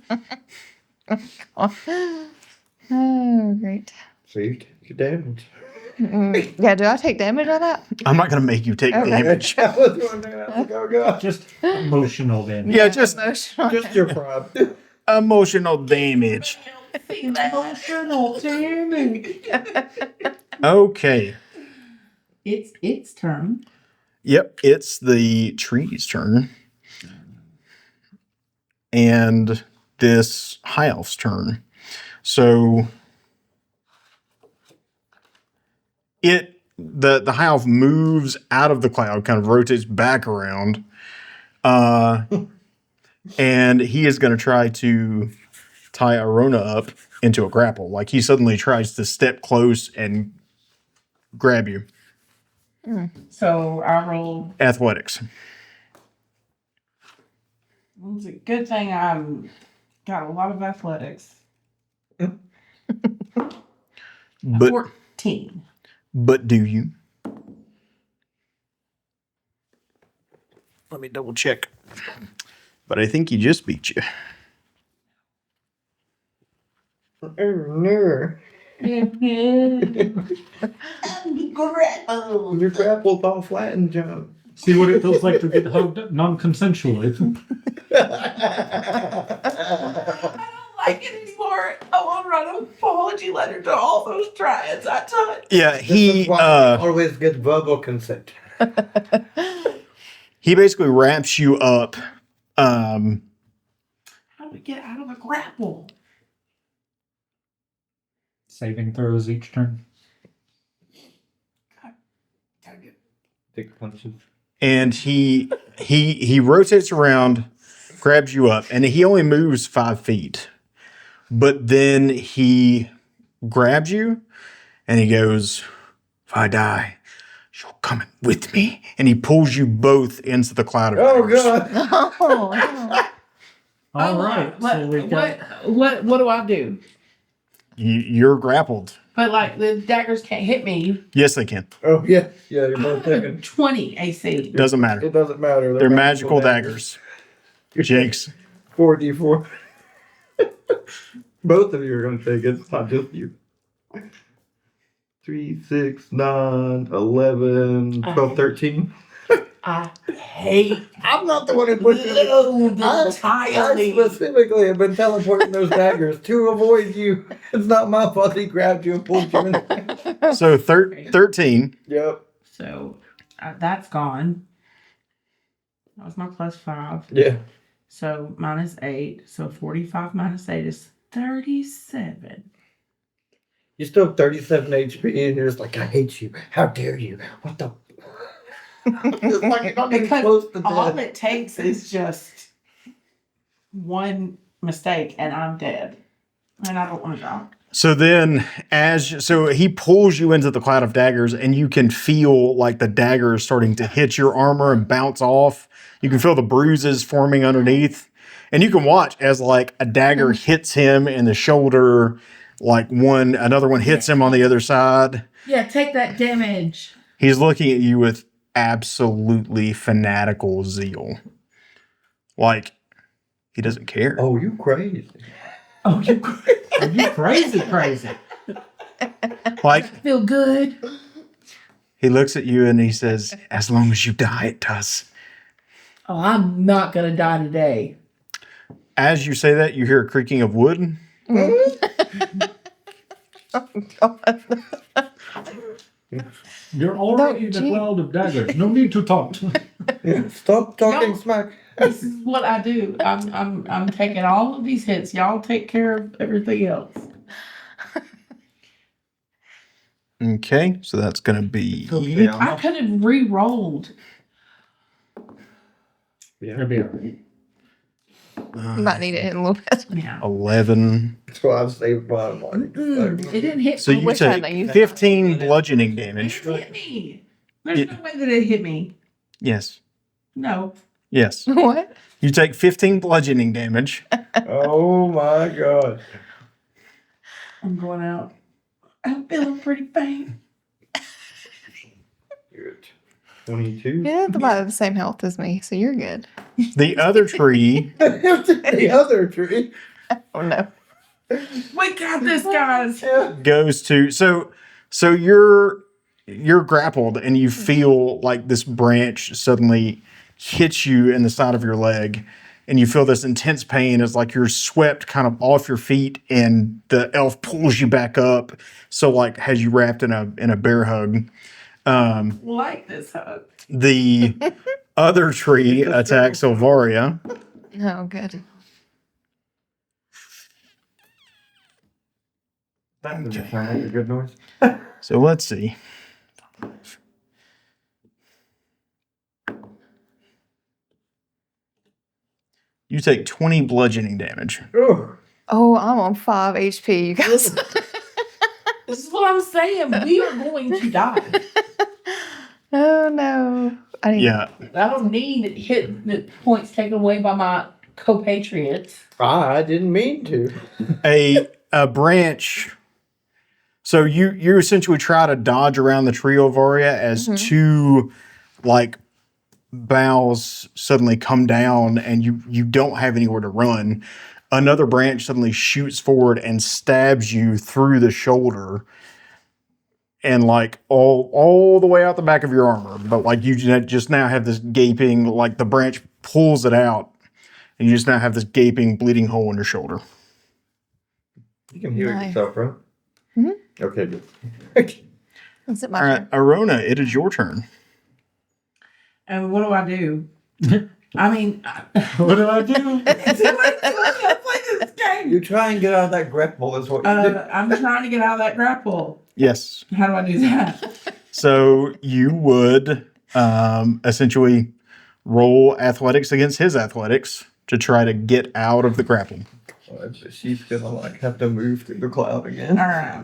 Oh, great. So you take your damage. Yeah, do I take damage on that? I'm not going to make you take Okay. damage. I was wondering, I was like, oh god. Just emotional damage. Yeah, just Emotional. Just your pride. emotional damage. Emotional damage. Okay. It's its turn. Yep, it's the tree's turn. And this high elf's turn. So the high elf moves out of the cloud, kind of rotates back around. And he is going to try to tie Arona up into a grapple. Like he suddenly tries to step close and grab you. So I roll. Athletics. It's a good thing I'm got a lot of athletics. But 14. but do you? Let me double check. But I think he just beat you. Oh, no. Your grappled all flattened, John. See what it feels like to get hugged non-consensually. I don't like it anymore. I want to write an apology letter to all those triads I touched. Yeah, This is why we always get verbal consent. he basically wraps you up. How do we get out of a grapple? Saving throws each turn. Take punches. And he rotates around, grabs you up, and he only moves 5 feet. But then he grabs you and he goes, "If I die, you're coming with me." And he pulls you both into the cloud of Oh, fires. God. Oh, no. All right. So we've got What do I do? You're grappled. But like the daggers can't hit me. Yes, they can. Oh, yeah. Yeah, you're both taking. 20 AC. Doesn't matter. It doesn't matter. They're magical daggers. Jakes. 4d4. Both of you are going to take it. It's not just you. 3, 6, 9, 11, 12, 13. I hate. I'm not the one who put you. I specifically have been teleporting those daggers to avoid you. It's not my fault he grabbed you and pulled you in. So 13. Yep. So that's gone. That was my +5. Yeah. So -8. So 45 -8 is 37. You're still 37 HP and you're just like, I hate you. How dare you? What the? It's like you're not getting close Because to all death. it takes is just one mistake and I'm dead. And I don't want to die. So then, so he pulls you into the cloud of daggers, and you can feel like the dagger is starting to hit your armor and bounce off. You can feel the bruises forming underneath, and you can watch as like a dagger hits him in the shoulder, like another one hits him on the other side. Yeah, take that damage. He's looking at you with absolutely fanatical zeal, like he doesn't care. Oh, you crazy. Oh, you Are you crazy? Like feel good. he looks at you and he says, "As long as you die, it does." Oh, I'm not going to die today. As you say that, you hear a creaking of wood. You're already in No, the gee. cloud of daggers. No need to talk. Yeah, stop talking No. smack. This is what I do. I'm taking all of these hits. Y'all take care of everything else. Okay, so that's going to be Okay, I could have re-rolled. It'll be all right. You might need it in a little bit. Yeah. 11. That's why I've saved bottom line. It didn't hit So me. you wish I take hadn't used 15 bludgeoning It damage. didn't hit me. There's Yeah. no way that it hit me. Yes. No. Yes. What? You take 15 bludgeoning damage. Oh my god. I'm going out. I'm feeling pretty faint. You're at 22. You're about the same health as me, so you're good. The other tree, The other tree. Oh no. We got this, guys. goes to so you're grappled and you feel like this branch suddenly hits you in the side of your leg, and you feel this intense pain as like you're swept kind of off your feet, and the elf pulls you back up, so like has you wrapped in a bear hug. Like this hug. The other tree attacks Silvaria. Oh, good. That doesn't sound like a good noise. So let's see. You take 20 bludgeoning damage. Oh, Oh, I'm on 5 HP, you guys. This is what I'm saying. We are going to die. Oh no. I need Yeah. I don't need hit points taken away by my compatriots. I didn't mean to. A branch. So you essentially try to dodge around the tree Ovaria as two like boughs suddenly come down and you don't have anywhere to run. Another branch suddenly shoots forward and stabs you through the shoulder and like all the way out the back of your armor. But like you just now have this gaping, like the branch pulls it out and you just now have this gaping, bleeding hole in your shoulder. You can heal Nice. yourself, right? Mhm. Okay, good. Is it All my right, turn? Arona, it is your turn. And what do I do? I mean, What do I do? this game. You try and get out of that grapple is what you do. I'm trying to get out of that grapple. Yes. How do I do that? So you would essentially roll athletics against his athletics to try to get out of the grapple. She's gonna like have to move through the cloud All again. right.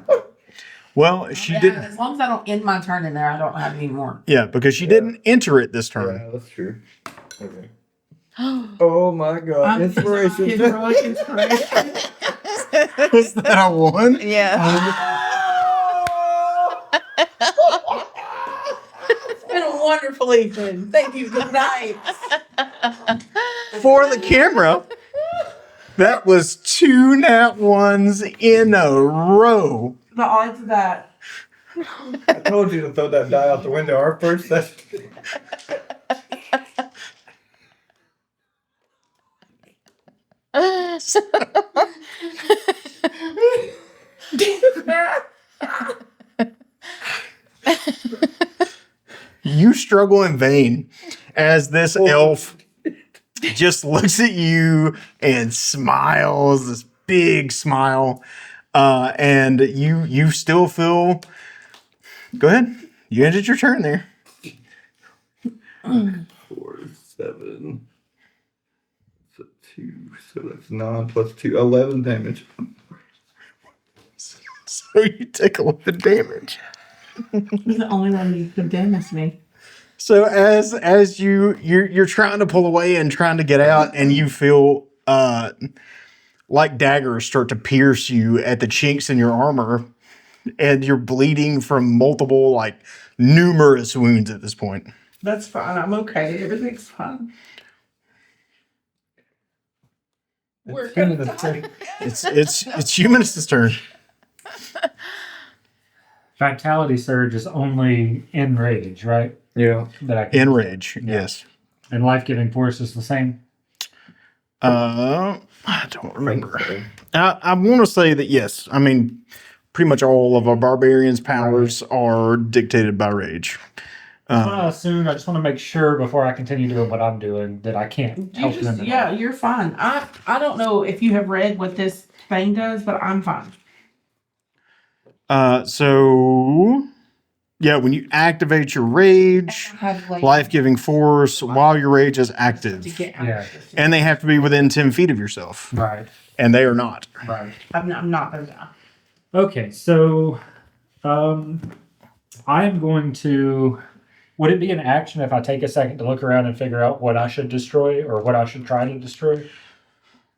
Well, she Yeah, did. as long as I don't end my turn in there, I don't have any more. Yeah, because she didn't enter it this turn. Yeah, that's true. Okay. Oh my god. I'm Inspiration. heroic inspiration. Was that a one? Yeah. It's been a wonderful evening. Thank you. Good night. For the camera, that was 2 nat ones in a row. The odds of that. I told you to throw that die out the window. Our first session. You struggle in vain as this elf just looks at you and smiles, this big smile. And you still feel. Go ahead. You ended your turn there. 4, 7. So 2. So that's 9 plus 2. 11 damage. So you take 11 damage. He's the only one who can damage me. So as you're trying to pull away and trying to get out, and you feel like daggers start to pierce you at the chinks in your armor, and you're bleeding from multiple, like numerous wounds at this point. That's fine. I'm okay. Everything's fine. We're gonna die. It's Humanus' turn. Vitality surge is only in rage, right? Yeah. That I can In use. rage, yes. And life giving force is the same. I don't remember. I want to say that yes. I mean, pretty much all of our barbarians' powers are dictated by rage. I just want to make sure before I continue doing what I'm doing that I can't help them. at all. You're fine. I don't know if you have read what this thing does, but I'm fine. So yeah, when you activate your rage, life-giving force while your rage is active, Yeah. and they have to be within 10 feet of yourself, Right. and they are not. Right. I'm not gonna die. Okay, so I am going to. Would it be an action if I take a second to look around and figure out what I should destroy or what I should try to destroy?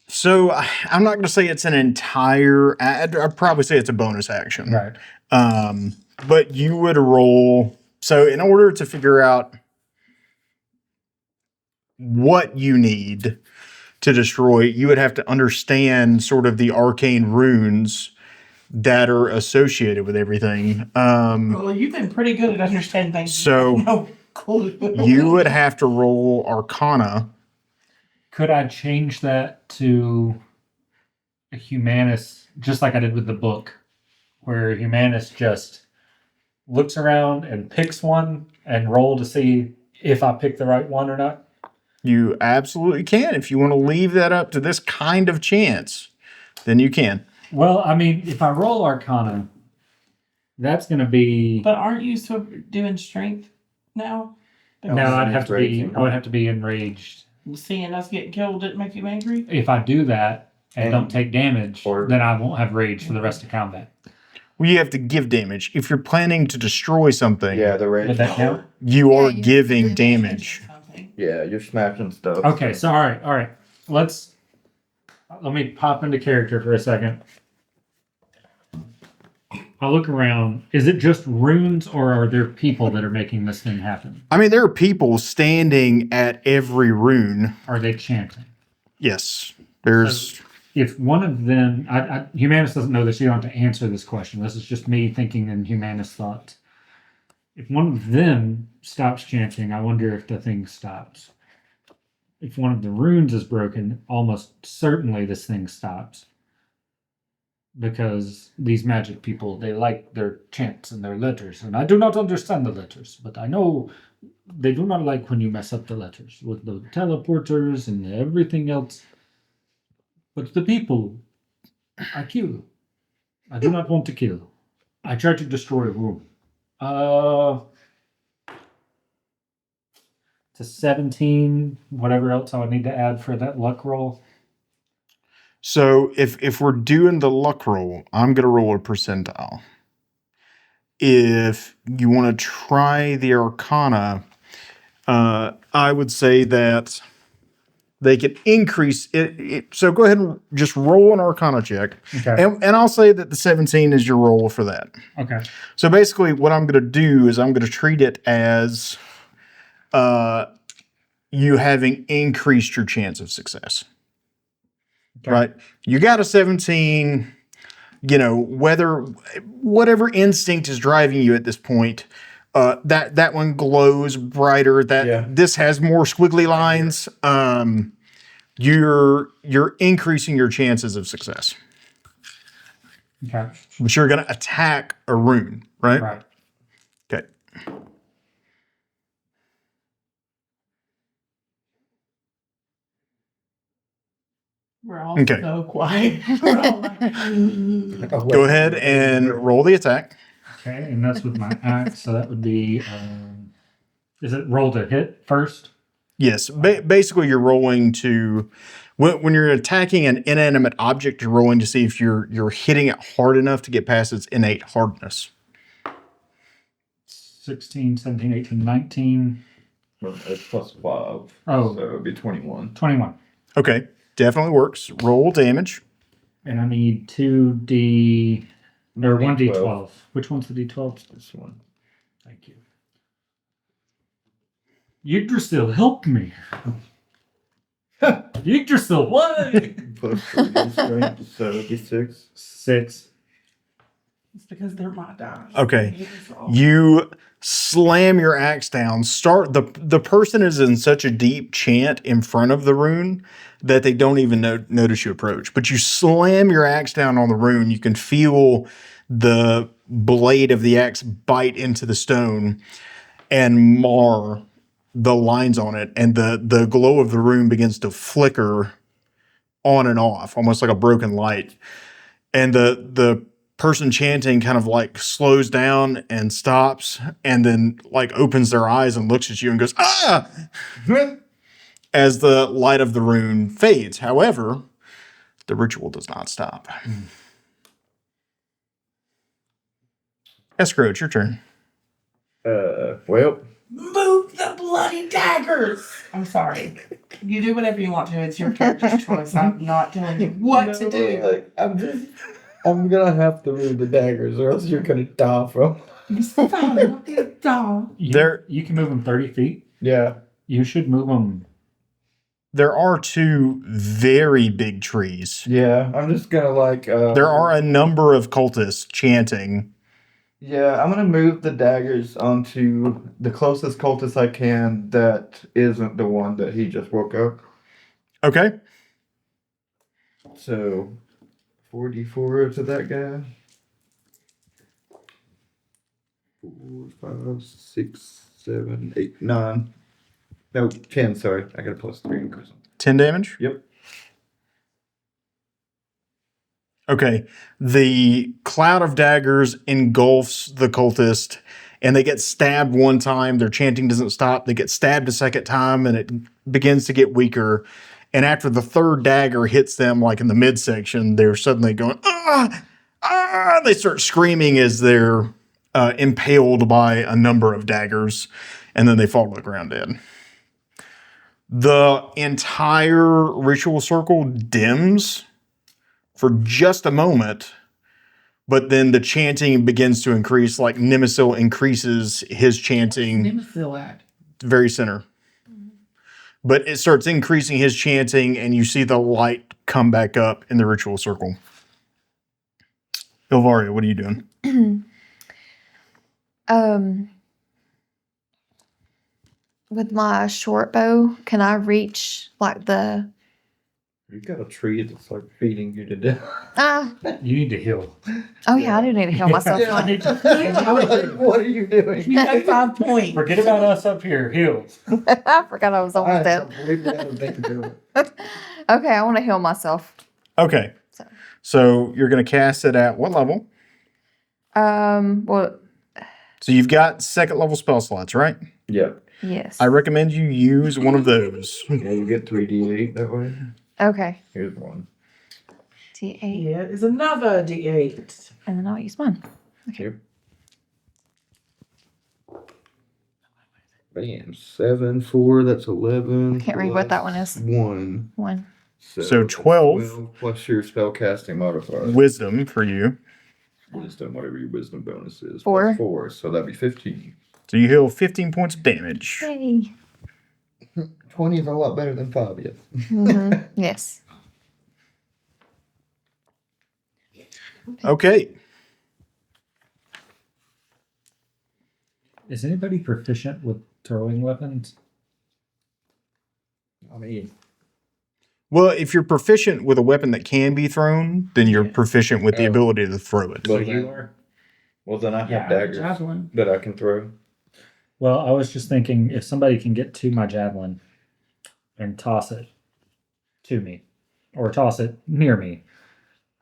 So I'm not going to say it's an entire. I'd probably say it's a bonus action. Right. But you would roll. So in order to figure out what you need to destroy, you would have to understand sort of the arcane runes that are associated with everything. Well, you've been pretty good at understanding things. So No clue. you would have to roll Arcana. Could I change that to a Humanus, just like I did with the book, where Humanus just looks around and picks one and roll to see if I pick the right one or not? You absolutely can. If you want to leave that up to this kind of chance, then you can. Well, I mean, if I roll Arcana, that's going to be. But aren't you still doing strength now? No, I would have to be enraged. Seeing us getting killed didn't make you angry? If I do that and don't take damage, or- then I won't have rage for the rest of combat. Well, you have to give damage. If you're planning to destroy something, Yeah, the Would rage. that count? you Yeah, are you- giving you're damage. Yeah, you're smashing stuff. Okay, so all right. Let me pop into character for a second. I'll look around. Is it just runes, or are there people that are making this thing happen? I mean, there are people standing at every rune. Are they chanting? Yes, there's. If one of them, Humanus doesn't know this, you don't have to answer this question. This is just me thinking in Humanus thoughts. If one of them stops chanting, I wonder if the thing stops. If one of the runes is broken, almost certainly this thing stops. Because these magic people, they like their chants and their letters. And I do not understand the letters, but I know they do not like when you mess up the letters with the teleporters and everything else. But the people, I kill. I do not want to kill. I try to destroy a room. To 17, whatever else I would need to add for that luck roll. So if we're doing the luck roll, I'm gonna roll a percentile. If you want to try the Arcana, I would say that they can increase it. So go ahead and just roll an Arcana check. Okay. And I'll say that the 17 is your roll for that. Okay. So basically what I'm going to do is I'm going to treat it as you having increased your chance of success. Okay. Right? You got a 17, whatever instinct is driving you at this point, that one glows brighter. This has more squiggly lines. You're increasing your chances of success. Okay. But you're going to attack a rune, right? Right. Okay. We're all Okay. so quiet. We're all like, Go ahead and roll the attack. Okay, and that's with my axe, so that would be. Is it roll to hit first? Yes. Basically, you're rolling to when you're attacking an inanimate object, you're rolling to see if you're hitting it hard enough to get past its innate hardness. 16, 17, 18, 19. Well, it's plus 5. Oh. So it would be 21. 21. Okay. Definitely works. Roll damage. And I need 2D or 1D12. Which one's the D12? This one. Thank you. Yggdrasil, help me. Yggdrasil, what? Plus 30 strength, 76. 6. it's because they're my dice. Okay. You slam your axe down. The person is in such a deep chant in front of the rune that they don't even notice you approach. But you slam your axe down on the rune. You can feel the blade of the axe bite into the stone and mar the lines on it. And the glow of the rune begins to flicker on and off, almost like a broken light. And the person chanting kind of like slows down and stops and then like opens their eyes and looks at you and goes, ah, as the light of the rune fades. However, the ritual does not stop. Escrow, it's your turn. Well, Move the bloody daggers! I'm sorry. You do whatever you want to. It's your character's choice. I'm not telling you what to do. I'm gonna have to move the daggers, or else you're gonna die from. It's fine. I'll get a dog. You can move them 30 feet. Yeah. You should move them. There are two very big trees. Yeah. I'm just gonna There are a number of cultists chanting. Yeah, I'm gonna move the daggers onto the closest cultist I can that isn't the one that he just woke up. Okay. So 44 to that guy. 4, 5, 6, 7, 8, 9. No, 10, sorry. I got a +3 in charisma. 10 damage? Yep. Okay. The cloud of daggers engulfs the cultist, and they get stabbed one time. Their chanting doesn't stop. They get stabbed a second time, and it begins to get weaker. And after the third dagger hits them, like in the midsection, they're suddenly going, ah, ah. They start screaming as they're impaled by a number of daggers, and then they fall to the ground dead. The entire ritual circle dims for just a moment, but then the chanting begins to increase, like Nimesil increases his chanting Nimesil at? very center. But it starts increasing his chanting, and you see the light come back up in the ritual circle. Ilvaria, what are you doing? With my short bow, can I reach like the You got a tree that's like feeding you to death. You need to heal. Oh yeah, I do need to heal myself. What are you doing? You have 5 points. Forget about us up here. Heal. I forgot I was almost dead. completely out of danger. Okay, I want to heal myself. Okay. So you're going to cast it at what level? Well, So you've got second level spell slots, right? Yeah. yes. I recommend you use one of those. Yeah, you get 3d8 that way. Okay. Here's one. D8, Yeah, it's another D8. and then I'll use mine. Here. Bam. 7, 4, that's 11. Can't read what that one is. 1. 1. So 12 plus your spell casting modifier. Wisdom for you. Wisdom, whatever your wisdom bonus is. 4. Plus 4, so that'd be 15. So you heal 15 points of damage. Yay. 20 is a lot better than 5, yes. Yes. Okay. Is anybody proficient with throwing weapons? I mean, Well, if you're proficient with a weapon that can be thrown, then you're Yeah. proficient with the Oh. ability to throw it. Well, You are? well then I have Yeah, daggers Javelin. that I can throw. Well, I was just thinking if somebody can get to my javelin and toss it to me, or toss it near me,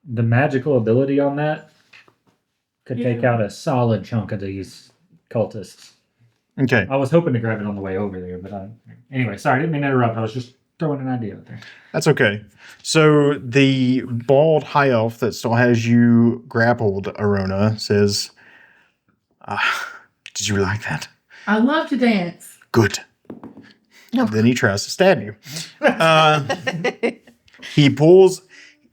the magical ability on that could take Yeah. out a solid chunk of these cultists. Okay. I was hoping to grab it on the way over there, but anyway, sorry, I didn't mean to interrupt. I was just throwing an idea out there. That's okay. So the bald high elf that still has you grappled, Arona, says, did you really like that? I love to dance. Good. No. Then he tries to stab you. He pulls.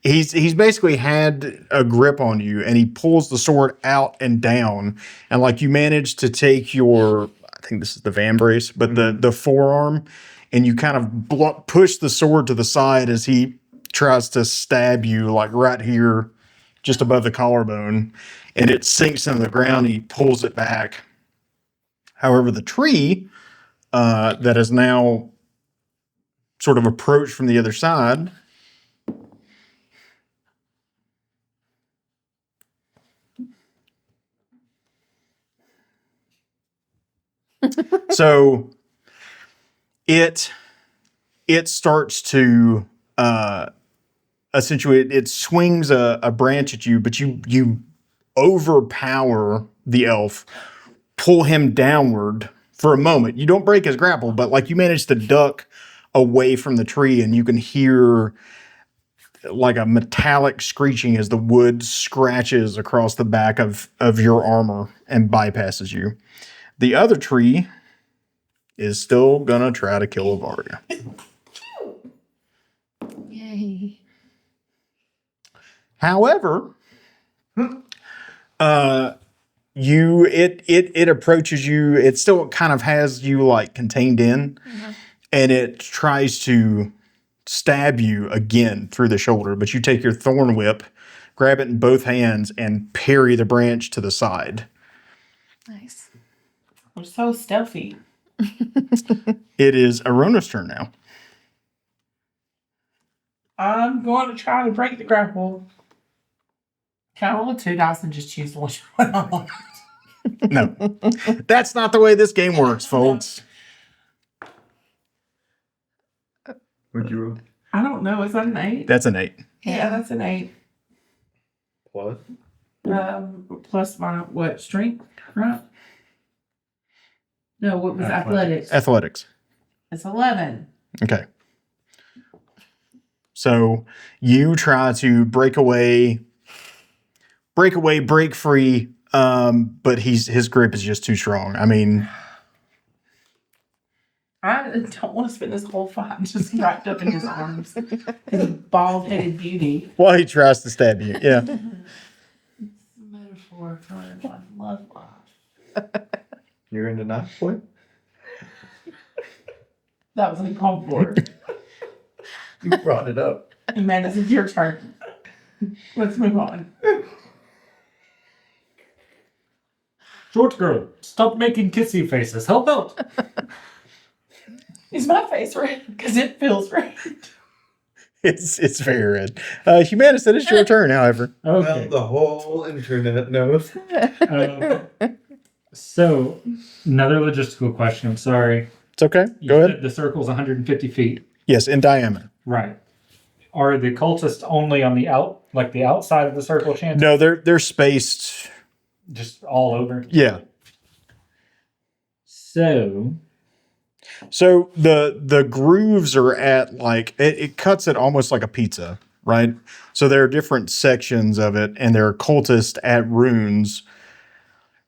He's basically had a grip on you, and he pulls the sword out and down, and like you manage to take your, I think this is the vambrace, but the forearm, and you kind of push the sword to the side as he tries to stab you, like right here, just above the collarbone, and it sinks into the ground. And he pulls it back. However, the tree that is now sort of approached from the other side. So it starts to essentially it swings a branch at you, but you overpower the elf, pull him downward for a moment. You don't break his grapple, but like you manage to duck away from the tree, and you can hear like a metallic screeching as the wood scratches across the back of your armor and bypasses you. The other tree is still gonna try to kill Avaria. Yay. However, it approaches you. It still kind of has you like contained in, and it tries to stab you again through the shoulder. But you take your thorn whip, grab it in both hands, and parry the branch to the side. Nice. I'm so stealthy. It is Arona's turn now. I'm going to try to break the grapple. Can I roll 2 dice and just choose the one I want? No. That's not the way this game works, folks. Would you roll? I don't know. Is that an 8? That's an 8. Yeah, that's an 8. Plus? Plus my what? Strength, right? No, what was Athletics. athletics? Athletics. It's 11. Okay. So you try to break free, but his grip is just too strong. I mean, I don't want to spend this whole fight just wrapped up in his arms. His bald-headed beauty. while he tries to stab you. Yeah. Metaphor for my love life. You're into knife play? That was uncalled for. You brought it up. Hey, man, this is your turn. Let's move on. Short girl, stop making kissy faces. Help out. Is my face red? Because it feels red. It's very red. Humanus, it is your turn, however. Well, Okay. the whole internet knows. So, another logistical question. I'm sorry. It's okay. You Go said ahead. the circle's 150 feet. Yes, in diameter. Right. Are the cultists only on the outside of the circle chanting? No, they're spaced. Just all over? Yeah. So, So the grooves are at like it cuts it almost like a pizza, right? So there are different sections of it, and there are cultists at runes.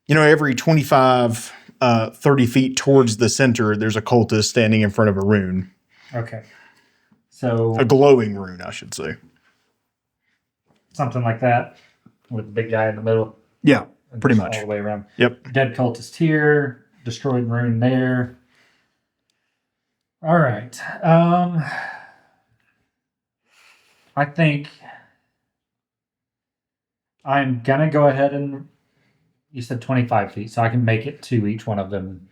You know, every 25, 30 feet towards the center, there's a cultist standing in front of a rune. okay. So, A glowing rune, I should say. something like that with the big guy in the middle. Yeah, and pretty just much. All the way around. Yep. Dead cultist here. Destroyed rune there. All right. I think I'm gonna go ahead and you said 25 feet, so I can make it to each one of them.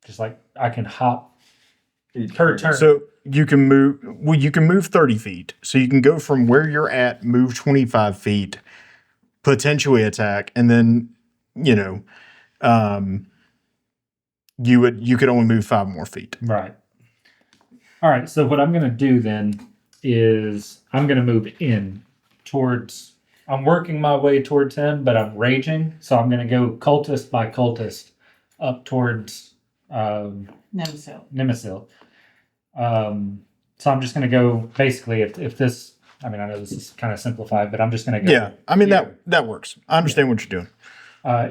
Just like I can hop per turn. So you can move. Well, you can move 30 feet. So you can go from where you're at, move 25 feet, potentially attack, and then you could only move 5 more feet. Right. All right. So what I'm gonna do then is I'm gonna move in towards. I'm working my way towards him, but I'm raging, so I'm gonna go cultist by cultist up towards Nemesil. So I'm just going to go basically if this, I mean, I know this is kind of simplified, but I'm just going to go Yeah, I mean here. that works. I understand what you're doing.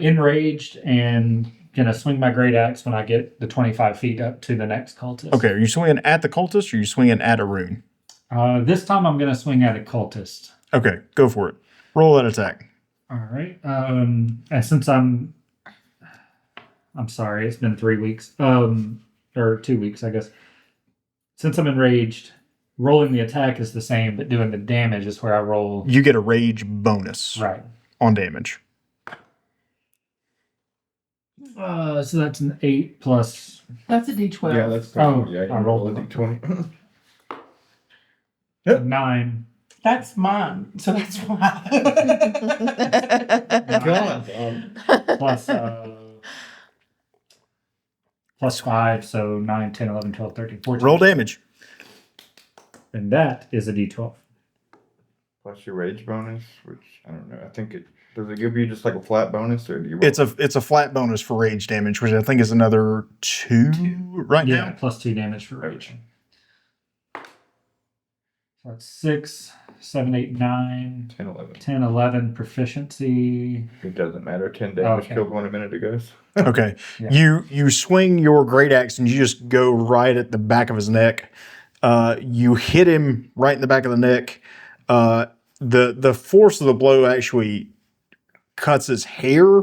Enraged and going to swing my great axe when I get the 25 feet up to the next cultist. Okay, are you swinging at the cultist or are you swinging at a rune? This time I'm going to swing at a cultist. Okay, go for it. Roll that attack. All right. And since I'm sorry, it's been 3 weeks. Or 2 weeks, I guess. Since I'm enraged, rolling the attack is the same, but doing the damage is where I roll. You get a rage bonus Right. on damage. So that's an 8 plus. That's a D12. Yeah, that's Oh, yeah. You I rolled roll a it. d20. 9. That's mine. So that's why. God. Plus 5, so 9, 10, 11, 12, 13, 14. Roll damage. And that is a d12. Plus your rage bonus, which I don't know. I think it does it give you just like a flat bonus, or do you? Roll? It's a flat bonus for rage damage, which I think is another 2 right Yeah, now. plus 2 damage for rage. So that's 6, 7, 8, 9, 10, 11. 10, 11 proficiency. It doesn't matter. 10 damage Okay. killed one a minute ago. Okay. Yeah. You swing your great axe and you just go right at the back of his neck. You hit him right in the back of the neck. The force of the blow actually cuts his hair.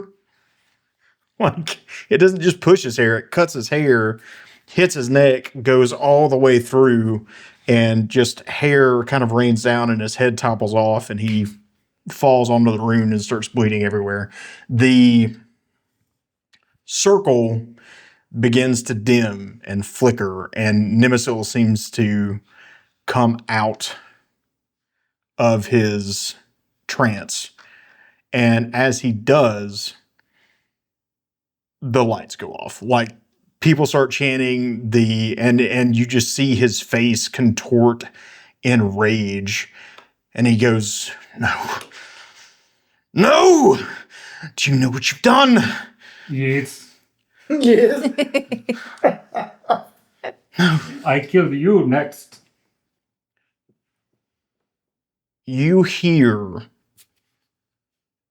Like it doesn't just push his hair; it cuts his hair, hits his neck, goes all the way through, and just hair kind of rains down, and his head topples off, and he falls onto the rune and starts bleeding everywhere. The circle begins to dim and flicker, and Nemesil seems to come out of his trance. And as he does, the lights go off. Like people start chanting and you just see his face contort in rage. And he goes, "No. No! Do you know what you've done?" Yes. Yes. I kill you next. You hear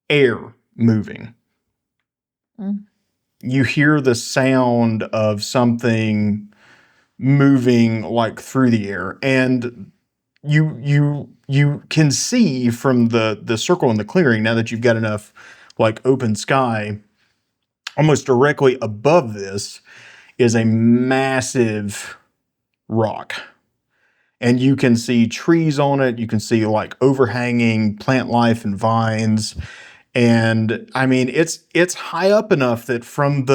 air moving. Mm. You hear the sound of something moving like through the air, and you can see from the circle in the clearing, now that you've got enough like open sky, almost directly above this is a massive rock. And you can see trees on it. You can see like overhanging plant life and vines. And I mean, it's high up enough that from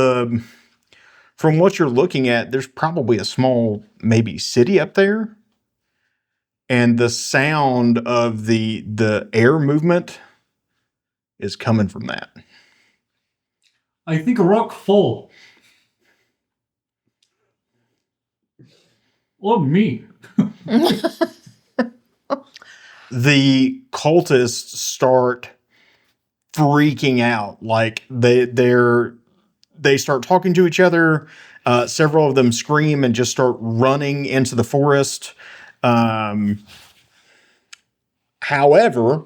what you're looking at, there's probably a small maybe city up there. And the sound of the air movement is coming from that. I think a rock full. Or me. The cultists start freaking out. Like they start talking to each other. Several of them scream and just start running into the forest. However,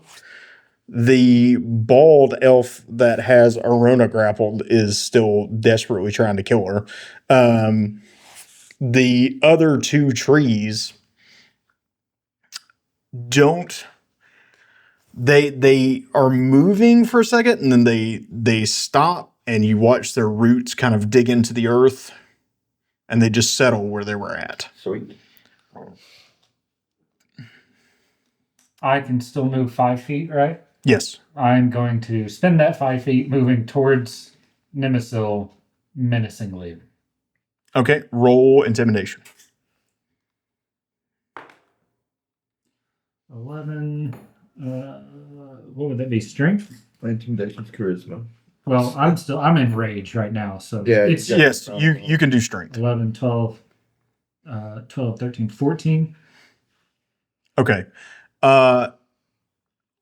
the bald elf that has Arona grappled is still desperately trying to kill her. The other two trees don't. They are moving for a second, and then they stop, and you watch their roots kind of dig into the earth, and they just settle where they were at. Sweet. I can still move 5 feet, right? Yes. I'm going to spend that 5 feet moving towards Nemesil menacingly. Okay. Roll intimidation. 11. What would that be? Strength? My intimidation's charisma. Well, I'm in rage right now, so Yeah, it's Yeah. Yes, you can do strength. 11, 12, 13, 14. Okay.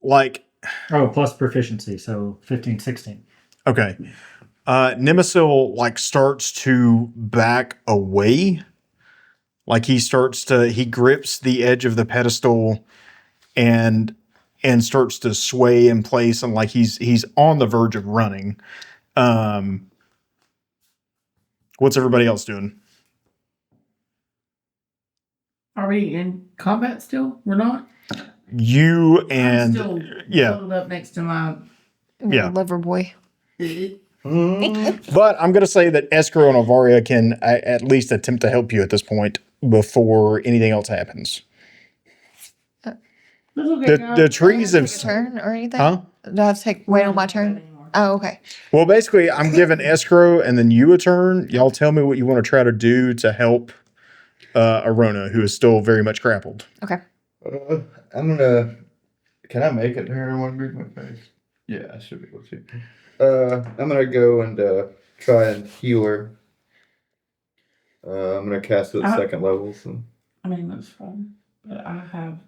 Like, Oh, plus proficiency, so 15, 16. okay. Nemesil like starts to back away. Like he grips the edge of the pedestal and starts to sway in place, and like he's on the verge of running. What's everybody else doing? Are we in combat still? We're not? You I'm and still yeah. huddled up next to my... Yeah. Liver boy. But I'm going to say that Escrow and Alvaria can at least attempt to help you at this point before anything else happens. The trees have... Turn or anything? Huh? Do I have to wait on my turn? Oh, okay. Well, basically, I'm giving Escrow and then you a turn. Y'all tell me what you want to try to do to help Arona, who is still very much grappled. Okay. I'm gonna. Can I make it to her? I want to move my face. Yeah, I should be able to. I'm gonna go and try and heal her. I'm gonna cast it at second level. So. I mean, that's fine. But I have...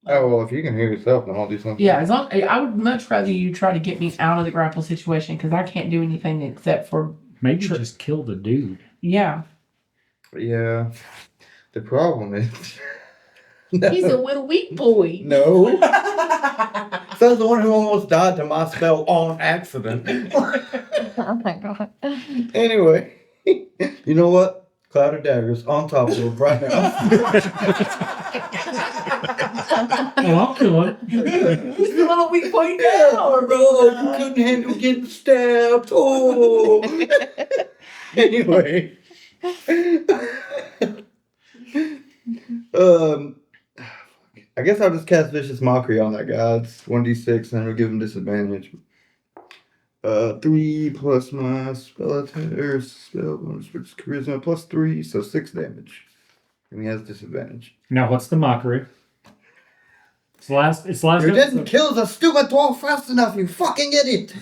Oh well, if you can heal yourself, then I'll do something. Yeah, as long I would much rather you try to get me out of the grapple situation because I can't do anything except for Maybe just kill the dude. yeah. Yeah. The problem is. He's a little weak boy. No. So the one who almost died to my spell on accident. Oh my god. Anyway, you know what? Cloud of daggers on top of him right now. Oh, I'll kill it. He's a little weak boy now. Bro, you couldn't handle getting stabbed. Oh. Anyway. I guess I'll just cast Vicious Mockery on that guy. It's 1d6 and it'll give him disadvantage. 3 plus my spell attack or spell bonus, which is charisma plus 3, so 6 damage. And he has disadvantage. Now, what's the mockery? It's last You didn't episode. kill the stupid dwarf fast enough, you fucking idiot!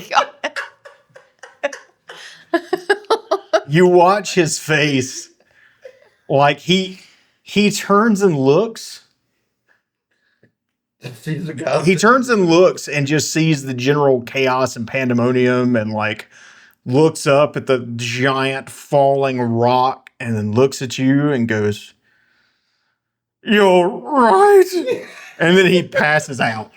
God. You watch his face, like he turns and looks. Sees the guy. He turns and looks and just sees the general chaos and pandemonium, and like looks up at the giant falling rock, and then looks at you and goes, "You're right," and then he passes out.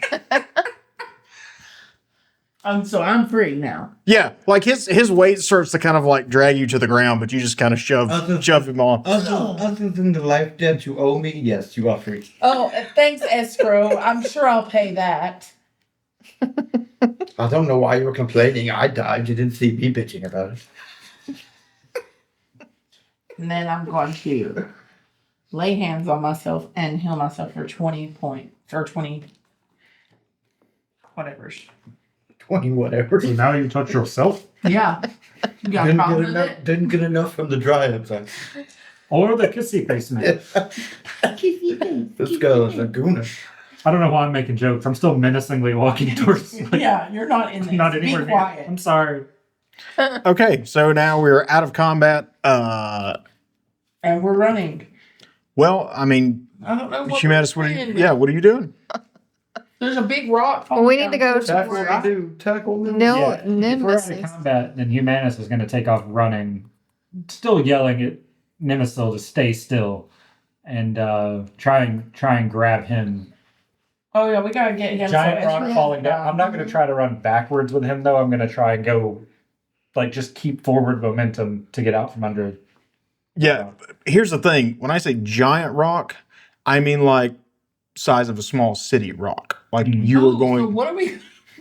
So I'm free now. Yeah, like his weight starts to kind of like drag you to the ground, but you just kind of shove him off. Other than the life debt you owe me, yes, you are free. Oh, thanks, Escrow. I'm sure I'll pay that. I don't know why you were complaining. I died. You didn't see me bitching about it. And then I'm going to lay hands on myself and heal myself for 20 points. Or 20... whatever. 20 whatever. So now you touch yourself? Yeah. You got a problem with it? Didn't get enough from the dryads. Or the kissy face man? Let's go, Laguna. I don't know why I'm making jokes. I'm still menacingly walking towards. Like, Yeah, you're not in this. not Be anywhere near. quiet. I'm sorry. Okay, so now we're out of combat. And we're running. Well, I mean, I don't know what Humanus, we're what are you? doing. Yeah, what are you doing? There's a big rock. Well, we need to go to Tackle where I do. Tackle them. No, Yeah, if we're out of Nemesis. combat, then Humanus is going to take off running, still yelling at Nemesis to stay still, and try and grab him. Oh yeah, we gotta get him. Giant so rock it's- falling down. I'm not going to try to run backwards with him though. I'm going to try and go, like, just keep forward momentum to get out from under. Yeah, here's the thing. When I say giant rock, I mean like size of a small city rock. Like you were So going. what are we?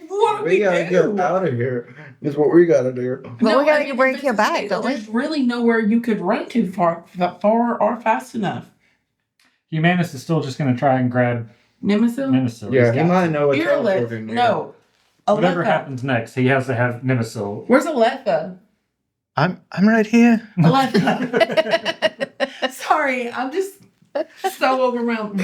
What do We we gotta do? get out of here. Is what we gotta do. Well, we gotta I mean, bring if you it's back, okay, don't we? There's really nowhere you could run too far or fast enough. Humanus is still just going to try and grab Nemesis? Nemesis. Yeah, he might know a Fearless. teleporting. No. Whatever Aletha. happens next, he has to have Nemesis. Where's Aletha? I'm right here. Aletha. Sorry, I'm just so overwhelmed.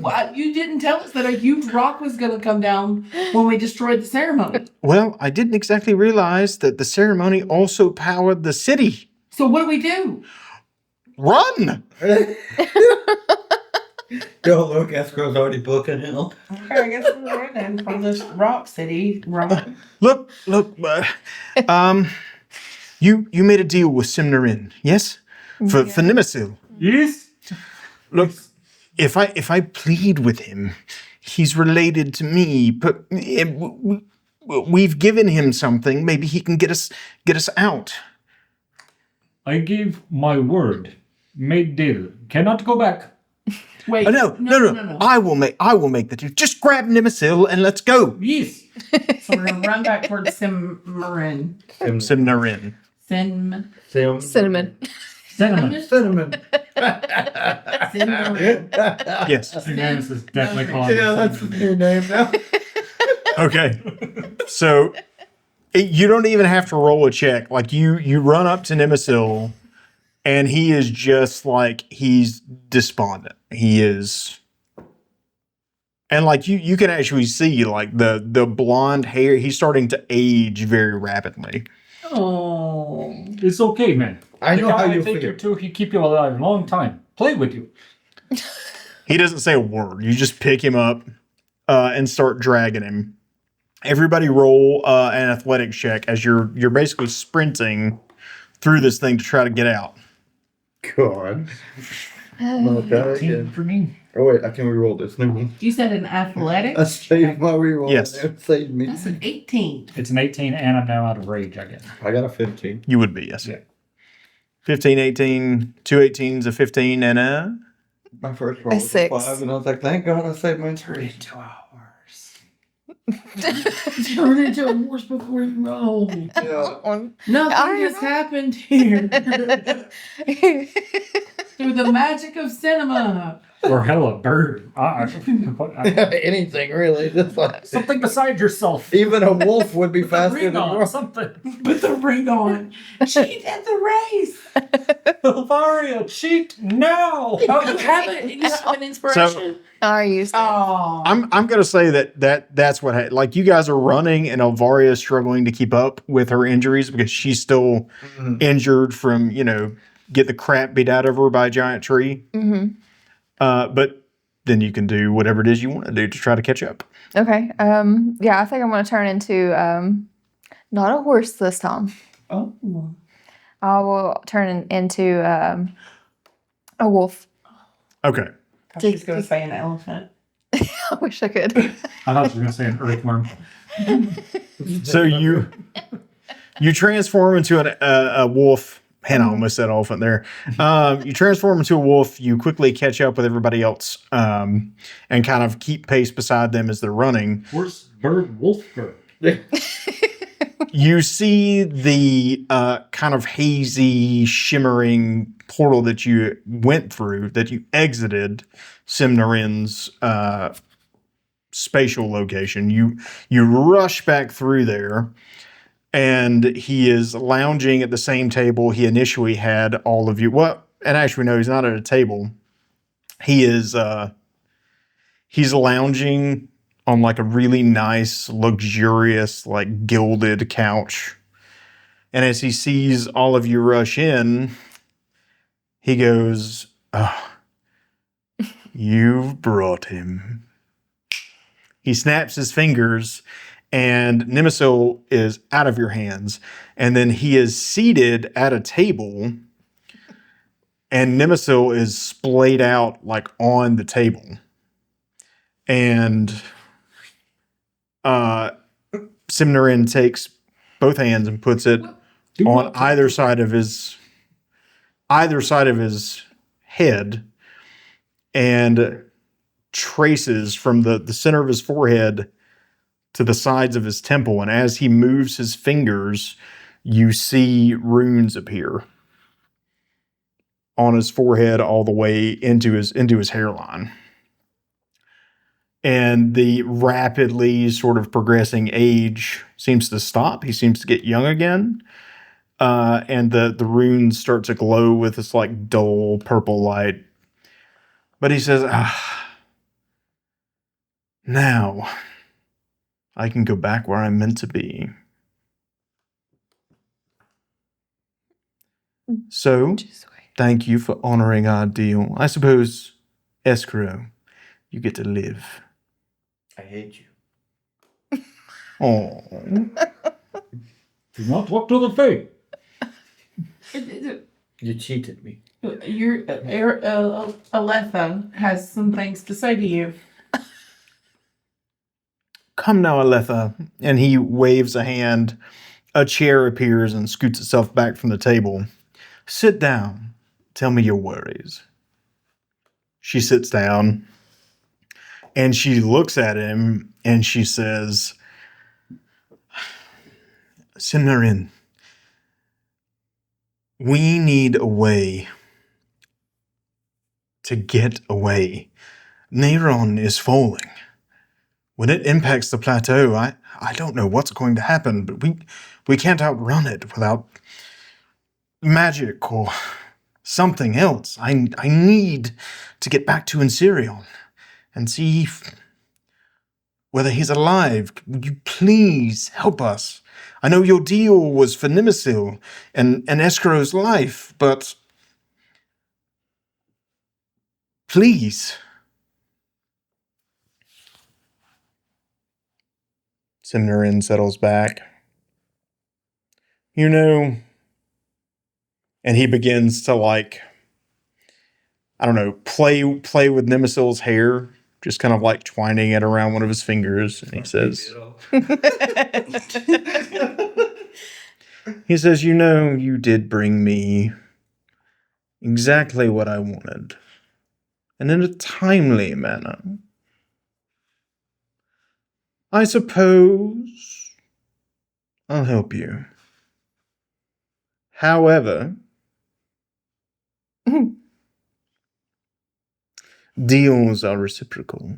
What? You didn't tell us that a huge rock was going to come down when we destroyed the ceremony. Well, I didn't exactly realize that the ceremony also powered the city. So what do we do? Run! Go look, Escrow's already booking him. Okay, I guess we're running from this rock city. Run. Look, you made a deal with Niren, yes? For Nemesis. Yes. Look, if I plead with him, he's related to me, but we've given him something. Maybe he can get us out. I gave my word. Made deal. Cannot go back. Wait. No. I will make the deal. Just grab Nemesis and let's go. Yes. So we're going to run back towards Niren. Niren. Cinnamon. Cinnamon. Cinnamon. Cinnamon. Cinnamon. Yes. Humanus is definitely calling Yeah, him that's Cinnamon. your name now. Okay. So you don't even have to roll a check. Like you run up to Nemesis and he is just like, he's despondent. He is. And like you can actually see like the blonde hair, he's starting to age very rapidly. Oh. It's okay, man. I The know guy how you take you feel. to, he keep you alive a long time. Play with you. He doesn't say a word. You just pick him up and start dragging him. Everybody roll an athletics check as you're basically sprinting through this thing to try to get out. God. Okay, Team again. for me. Oh wait, I can reroll this. Never mind. You said an athletic? I saved my reroll. Yes. It saved me. That's an 18. It's an 18, and I'm now out of rage, I guess. I got a 15. You would be, yes. Yeah. 15, 18, 2 18s, a 15, and a... My first roll was a 6. 5, and I was like, thank God I saved my turn. Into a horse. Turn into a horse before you roll. Yeah. Nothing I has happened here. Through the magic of cinema. Or hell, a bird. Anything really. Just like, Something beside yourself. even a wolf would be Put the faster ring than on, yours. something. Put the ring on. She did the race. Hilvaria, cheat now. Oh, you have an inspiration? I used it. Oh. I'm gonna say that's what like you guys are running and Elvaria is struggling to keep up with her injuries because she's still injured from get the crap beat out of her by a giant tree. Mm-hmm. But then you can do whatever it is you want to do to try to catch up. Okay. Yeah, I think I'm going to turn into not a horse this time. Oh. I will turn into a wolf. Okay. I was just going to say an elephant. I wish I could. I thought you were going to say an earthworm. So you transform into a wolf. Hannah almost said elephant there. You transform into a wolf. You quickly catch up with everybody else and kind of keep pace beside them as they're running. Horse, bird, wolf, bird. You see the kind of hazy, shimmering portal that you went through, that you exited Simnarin's spatial location. You rush back through there. And he is lounging at the same table he initially had all of you. Well, and actually, no, he's not at a table. He is he's lounging on like a really nice, luxurious, like gilded couch. And as he sees all of you rush in, he goes, "Oh, you've brought him." He snaps his fingers and Nimesil is out of your hands. And then he is seated at a table and Nimesil is splayed out like on the table. And Simnarin takes both hands and puts it on either side of his head and traces from the center of his forehead to the sides of his temple, and as he moves his fingers, you see runes appear on his forehead all the way into his hairline. And the rapidly sort of progressing age seems to stop. He seems to get young again. And the runes start to glow with this like dull purple light. But he says, now I can go back where I'm meant to be. So, thank you for honoring our deal. I suppose, Escrow, you get to live. I hate you. Oh, Do not talk to the fate. You cheated me. Your Aletha has some things to say to you. come now, Aletha. And he waves a hand. A chair appears and scoots itself back from the table. Sit down. Tell me your worries. She sits down and she looks at him and she says, Simnarin, we need a way to get away. Niren is falling. When it impacts the plateau, I don't know what's going to happen, but we can't outrun it without magic or something else. I need to get back to Inserion and see whether he's alive. Would you please help us? I know your deal was for Nimesil and Escrow's life, but please. Simnarin settles back. And he begins to play with Nimesil's hair, just kind of like twining it around one of his fingers. And he says, you did bring me exactly what I wanted, and in a timely manner. I suppose I'll help you. However, Deals are reciprocal.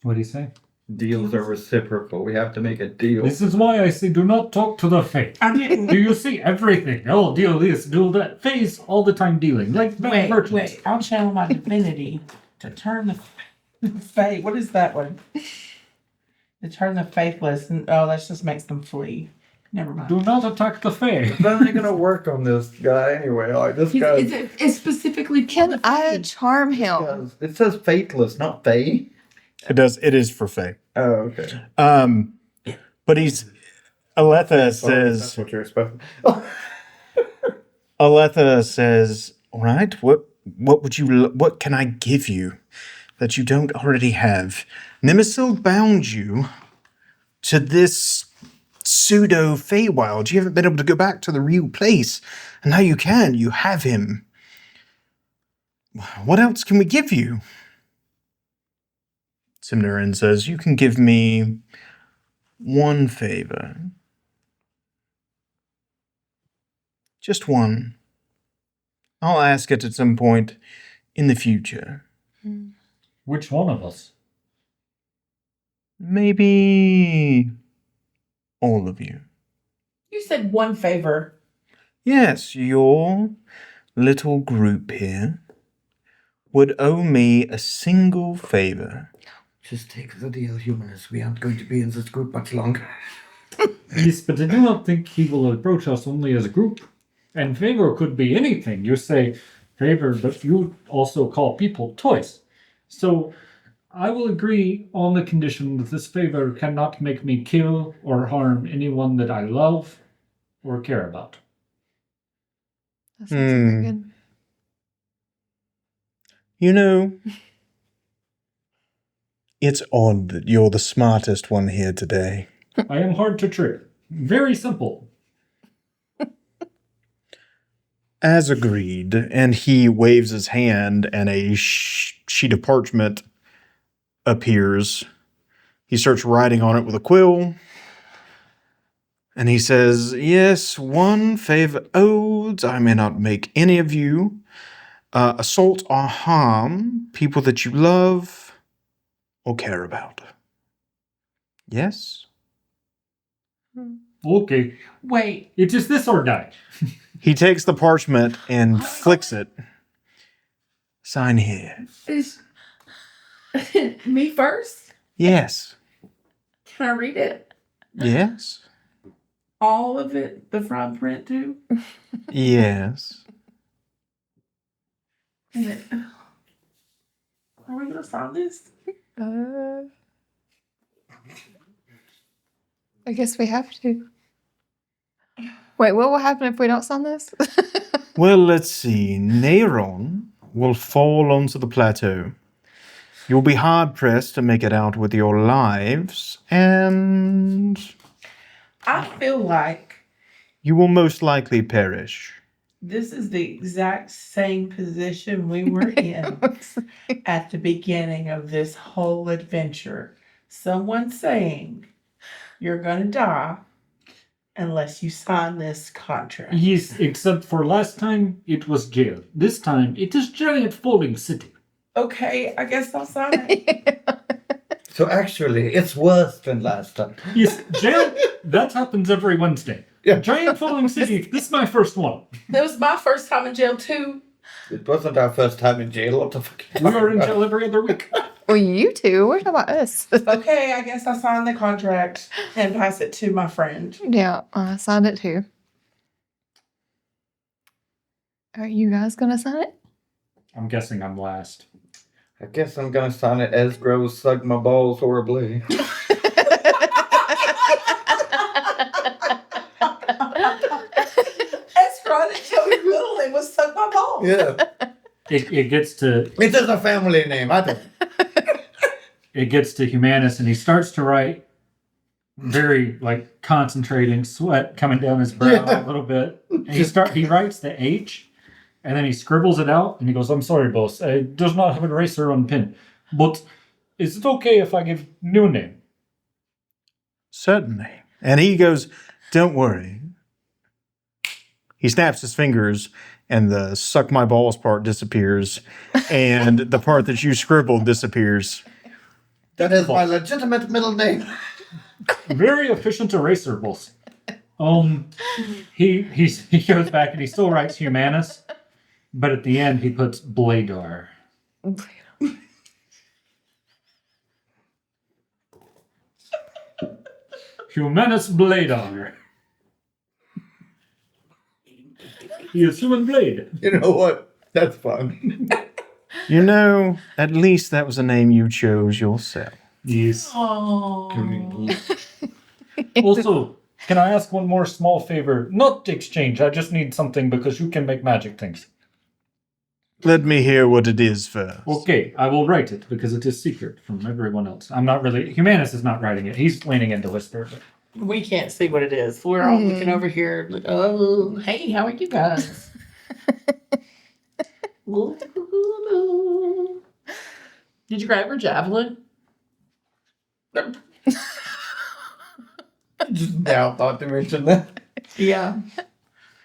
What do you say? Deals are reciprocal. We have to make a deal. This is why I say do not talk to the Fae. I didn't. Do you see everything? Oh, deal this, deal that. Fae's all the time dealing. Like bad merchants. Wait. I'll channel my divinity to turn the faith. What is that one? To turn the faithless. And, that just makes them flee. Never mind. Do not attack the Fae. Then they're gonna work on this guy anyway. Like this guy. It's specifically. Can I charm him? It says faithless, not fae. It does. It is for Faye. Oh, okay. But Aletha That's says. what you're expecting. Aletha says, "All right. What can I give you that you don't already have? Nemesil bound you to this pseudo Feywild. You haven't been able to go back to the real place, and now you can. You have him. What else can we give you?" Niren says, "You can give me one favor. Just one. I'll ask it at some point in the future. Which one of us? Maybe all of you." You said one favor. "Yes, your little group here would owe me a single favor." Just take the deal, Humanus. We aren't going to be in this group much longer. Yes, but I do not think he will approach us only as a group. And favor could be anything. You say favor, but you also call people toys. So I will agree on the condition that this favor cannot make me kill or harm anyone that I love or care about. That sounds very good. You know, it's odd that you're the smartest one here today. I am hard to trick. Very simple. As agreed, and he waves his hand and a sheet of parchment appears. He starts writing on it with a quill. And he says, "Yes, one favor owed. I may not make any of you. Assault or harm people that you love or care about. Yes?" Okay. Wait. It is this or die. He takes the parchment and flicks it. "Sign here." Is me first? "Yes." Can I read it? "Yes." All of it? The fine print too? "Yes." Are we gonna sign this? I guess we have to. Wait, what will happen if we don't sign this? "Well, let's see. Niren will fall onto the plateau. You'll be hard-pressed to make it out with your lives, and I feel like you will most likely perish." this is the exact same position we were in at the beginning of this whole adventure. Someone saying, "You're gonna die unless you sign this contract." Yes, except for last time it was jail. This time it is giant falling city. Okay, I guess I'll sign it. So actually, it's worse than last time. Yes, jail, that happens every Wednesday. Yeah. Giant falling city, this is my first one. That was my first time in jail too. It wasn't our first time in jail. What the fuck? We are in jail every other week. Well, you two. We're talking about us. Okay, I guess I sign the contract and pass it to my friend. Yeah, I signed it too. Are you guys gonna sign it? I'm guessing I'm last. I guess I'm gonna sign it. Escrow sucked my balls horribly. Escrow, I didn't tell your middle name was Suck My Balls. Yeah. It gets to It is a family name. I don't. it gets to Humanus and he starts to write, very like concentrating, sweat coming down his brow a little bit. And he writes the H and then he scribbles it out and he goes, "I'm sorry, boss. It does not have an eraser on pen. But is it okay if I give new name?" "Certainly." And he goes, "Don't worry." He snaps his fingers and the suck my balls part disappears, and the part that you scribbled disappears. That is my legitimate middle name. Very efficient eraserables. He goes back and he still writes Humanus, but at the end he puts Bladar. Humanus Bladar. He is human blade. You know what? That's fun. You know, at least that was a name you chose yourself. Yes. Oh. Also, can I ask one more small favor? Not to exchange, I just need something because you can make magic things. Let me hear what it is first. Okay, I will write it because it is secret from everyone else. I'm not really... Humanus is not writing it. He's leaning in to whisper. But... We can't see what it is. We're all looking over here. Like, oh, hey, how are you guys? Did you grab her javelin? Just now thought to mention that. Yeah.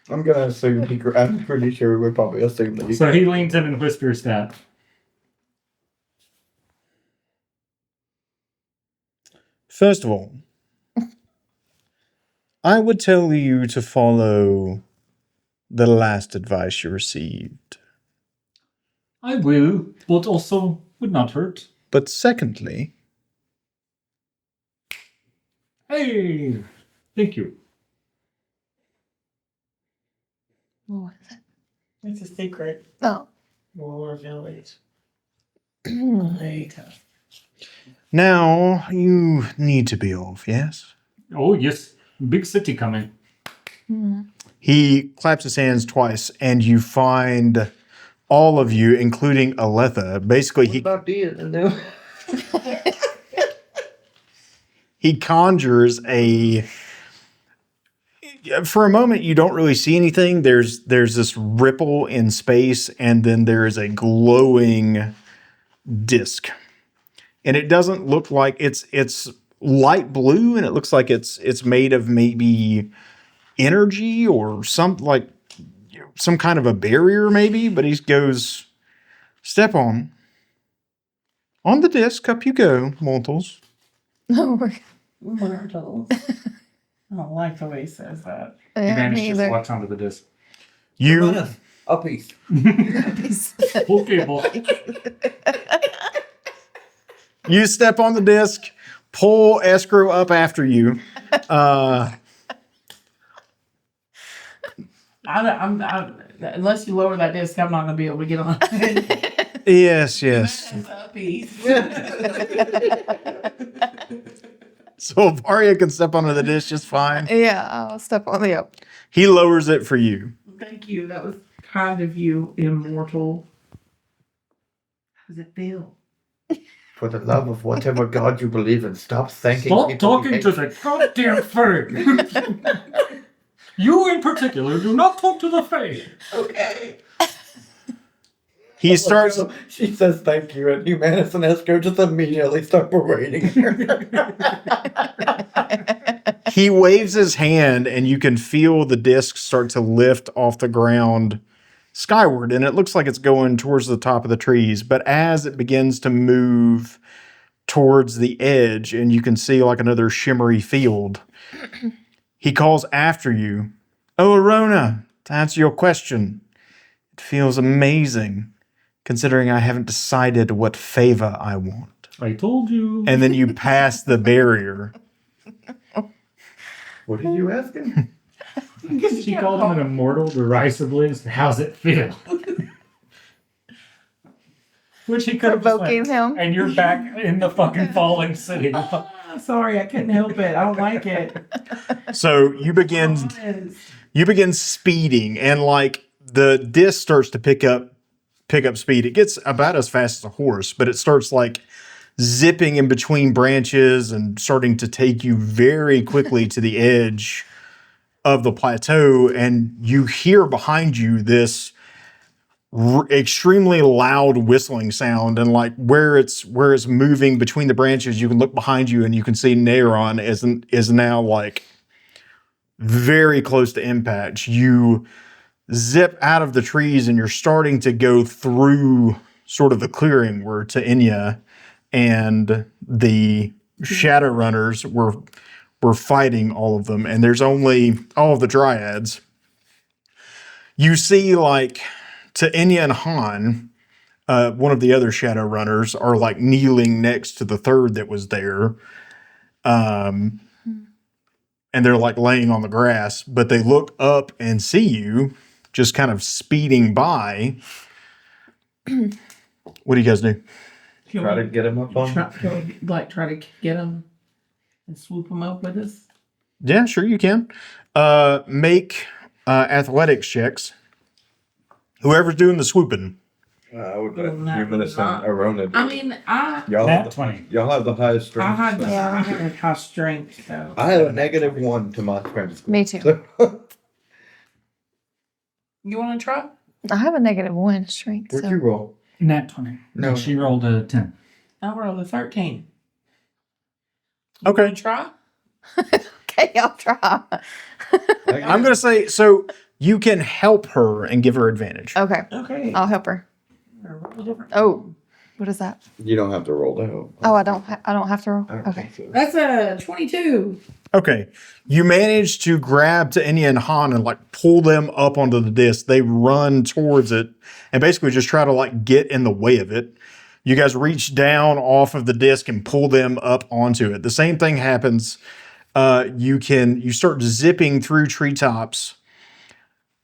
I'm gonna assume I'm pretty sure we would probably assume that he. So he leans in and whispers that. First of all, I would tell you to follow the last advice you received. I will, but also would not hurt. But secondly, Hey! Thank you. What is it? It's a secret. Oh. War village. Later. now you need to be off, yes? Oh, yes. Big city coming. He claps his hands twice, and you find all of you, including Aletha. Basically, What about Dia? he conjures a... For a moment, you don't really see anything. There's this ripple in space, and then there is a glowing disc. And it doesn't look like it's light blue, and it looks like it's made of maybe energy or some kind of a barrier, maybe. But he goes, step on the disc. Up you go, mortals. No, we're... Myrtles. I don't like the way he says that. Yeah, Humanus me just either. walks onto the disc. You A piece. Okay, boy. you step on the disc, pull Escrow up after you. I'm unless you lower that disc, I'm not gonna be able to get on. Yes. That's a piece. So Varia can step onto the disc just fine. Yeah, I'll step on the up. He lowers it for you. Thank you. That was kind of you, immortal. How does it feel? For the love of whatever god you believe in, stop thanking Stop people. talking to the goddamn Fae. You in particular, do not talk to the Fae. Okay. He starts. She says thank you, and Humanus and Escrow just immediately start berating her. He waves his hand, and you can feel the disc start to lift off the ground skyward, and it looks like it's going towards the top of the trees. But as it begins to move towards the edge, and you can see like another shimmery field, he calls after you, "Oh, Arona, to answer your question, it feels amazing, considering I haven't decided what favor I want." I told you. And then you pass the barrier. What did you ask him? She called him an immortal derisively and said, "How's it feel?" Which he could have just Provoking went, him. and you're back in the fucking falling city. Sorry, I couldn't help it. I don't like it. So you begin speeding, and like the disc starts to pick up speed. It gets about as fast as a horse, but it starts like zipping in between branches and starting to take you very quickly to the edge of the plateau. And you hear behind you this extremely loud whistling sound, and like where it's moving between the branches, you can look behind you and you can see Niren is now like very close to impact. You zip out of the trees and you're starting to go through sort of the clearing where Ta'inya and the Shadowrunners were fighting all of them, and there's only all of the Dryads. You see, like, Ta'inya and Han, one of the other Shadowrunners, are like kneeling next to the third that was there. And they're like laying on the grass, but they look up and see you just kind of speeding by. What do you guys do? Try to get him up on. Try to get him and swoop him up with us. Yeah, sure you can. Make athletics checks. Whoever's doing the swooping. I would let No, Humanus not- and Arona do I it. mean, Y'all Nat have, 20. y'all have the highest I strength. have Yeah. I have a high strength though. I have a -1 to my strength. Me too. So, You want to try? I have a -1 strength. what'd So. you roll? Nat 20. No. She rolled a 10. I rolled a 13. You Okay. wanna try? Okay, I'll try. I'm going to say, so you can help her and give her advantage. Okay, Okay. I'll help her. Roll a different- Oh, what is that? You don't have to roll to help. Oh, I don't have to roll. I don't Okay. think so. That's a 22. Okay. You manage to grab Ta'inya and Han and like pull them up onto the disc. They run towards it and basically just try to like get in the way of it. You guys reach down off of the disc and pull them up onto it. The same thing happens. You start zipping through treetops,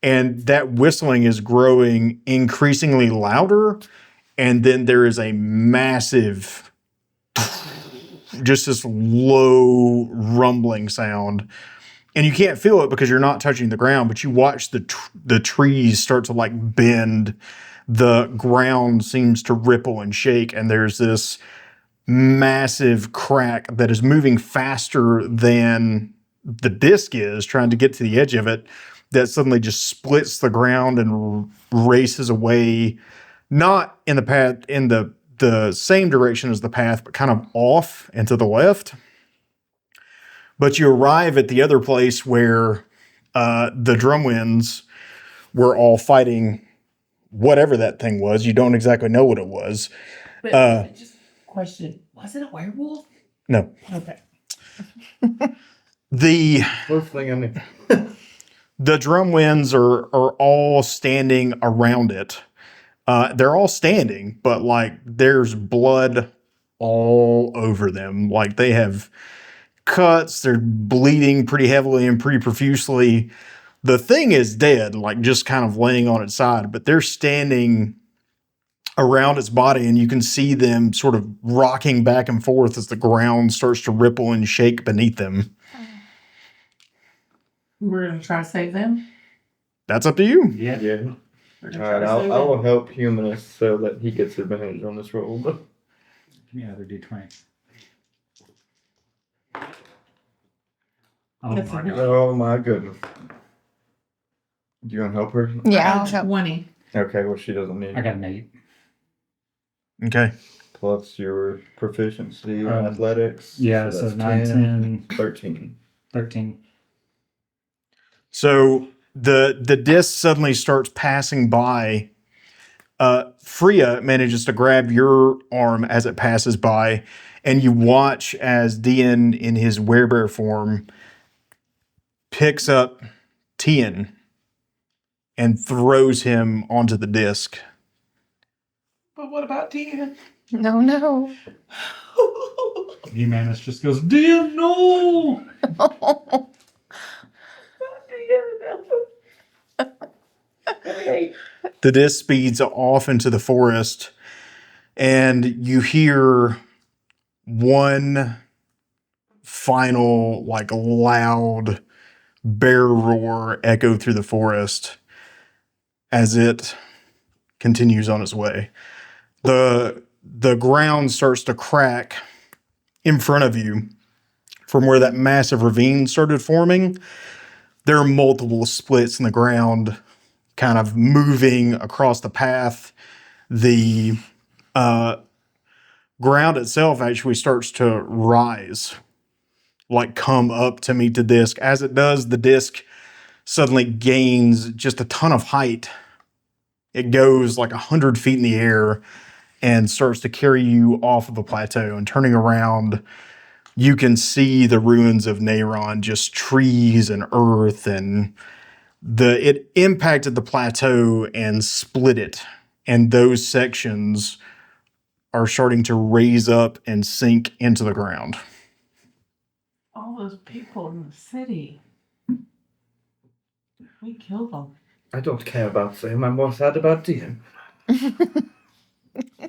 and that whistling is growing increasingly louder. And then there is a massive, just this low rumbling sound. And you can't feel it because you're not touching the ground, but you watch the trees start to like bend. The ground seems to ripple and shake, and there's this massive crack that is moving faster than the disc is, trying to get to the edge of it, that suddenly just splits the ground and races away, not in the path, in the same direction as the path, but kind of off and to the left. But you arrive at the other place where the drumwinds were all fighting whatever that thing was. You don't exactly know what it was. But just question, was it a werewolf? No. Okay. The First thing I mean. the drumwinds are all standing around it. They're all standing, but like there's blood all over them. Like they have cuts, they're bleeding pretty heavily and pretty profusely. The thing is dead, like just kind of laying on its side, but they're standing around its body, and you can see them sort of rocking back and forth as the ground starts to ripple and shake beneath them. We're going to try to save them. That's up to you. Yeah. Yeah. We're All gonna try right, to save I them. will help Humanus so that he gets advantage on this roll. Give me another D20. Oh That's my a- god. Oh my goodness. Do you want to help her? Yeah, I I'll got help. 20. Okay, well, she doesn't need I it. got an 8. Okay. Plus your proficiency in Um, athletics. Yeah, so that's 9, 10, 13. 13. So the disc suddenly starts passing by. Freya manages to grab your arm as it passes by, and you watch as Dian, in his werebear form, picks up Tian and throws him onto the disc. But what about Dean? No. Humanus just goes, Dear no! The disc speeds off into the forest, and you hear one final, like, loud bear roar echo through the forest as it continues on its way. The ground starts to crack in front of you from where that massive ravine started forming. There are multiple splits in the ground kind of moving across the path. The ground itself actually starts to rise, like come up to meet the disc. As it does, the disc suddenly gains just a ton of height. It goes like 100 feet in the air and starts to carry you off of the plateau. And turning around, you can see the ruins of Niren, just trees and earth, and it impacted the plateau and split it. And those sections are starting to raise up and sink into the ground. All those people in the city. We killed them. I don't care about them. I'm more sad about him.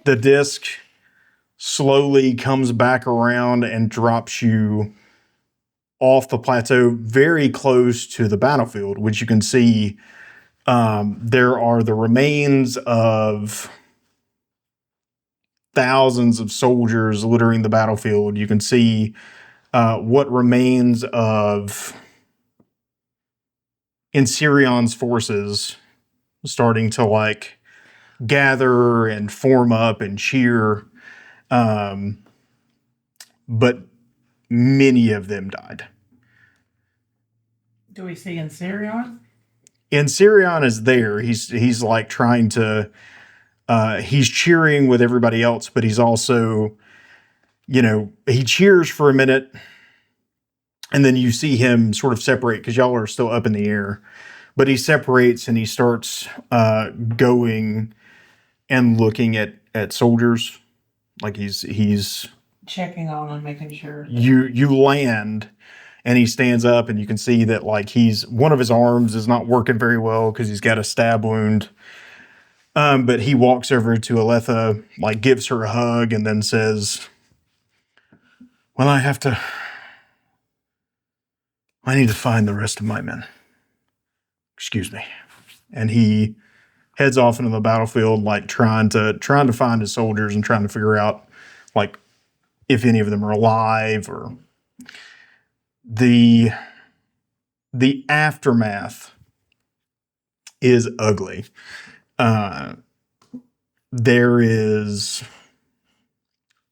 The disc slowly comes back around and drops you off the plateau very close to the battlefield, which you can see there are the remains of thousands of soldiers littering the battlefield. You can see what remains of Ensirion's forces starting to like gather and form up and cheer. But many of them died. Do we see Ensirion? Ensirion is there. He's like trying to he's cheering with everybody else, but he's also, he cheers for a minute, and then you see him sort of separate because y'all are still up in the air. But he separates and he starts going and looking at soldiers. Like he's Checking on and making sure. You land and he stands up and you can see that like one of his arms is not working very well because he's got a stab wound. But he walks over to Aletha, like gives her a hug and then says, well, I need to find the rest of my men. Excuse me. And he heads off into the battlefield, like trying to find his soldiers and trying to figure out like if any of them are alive. Or the aftermath is ugly. There is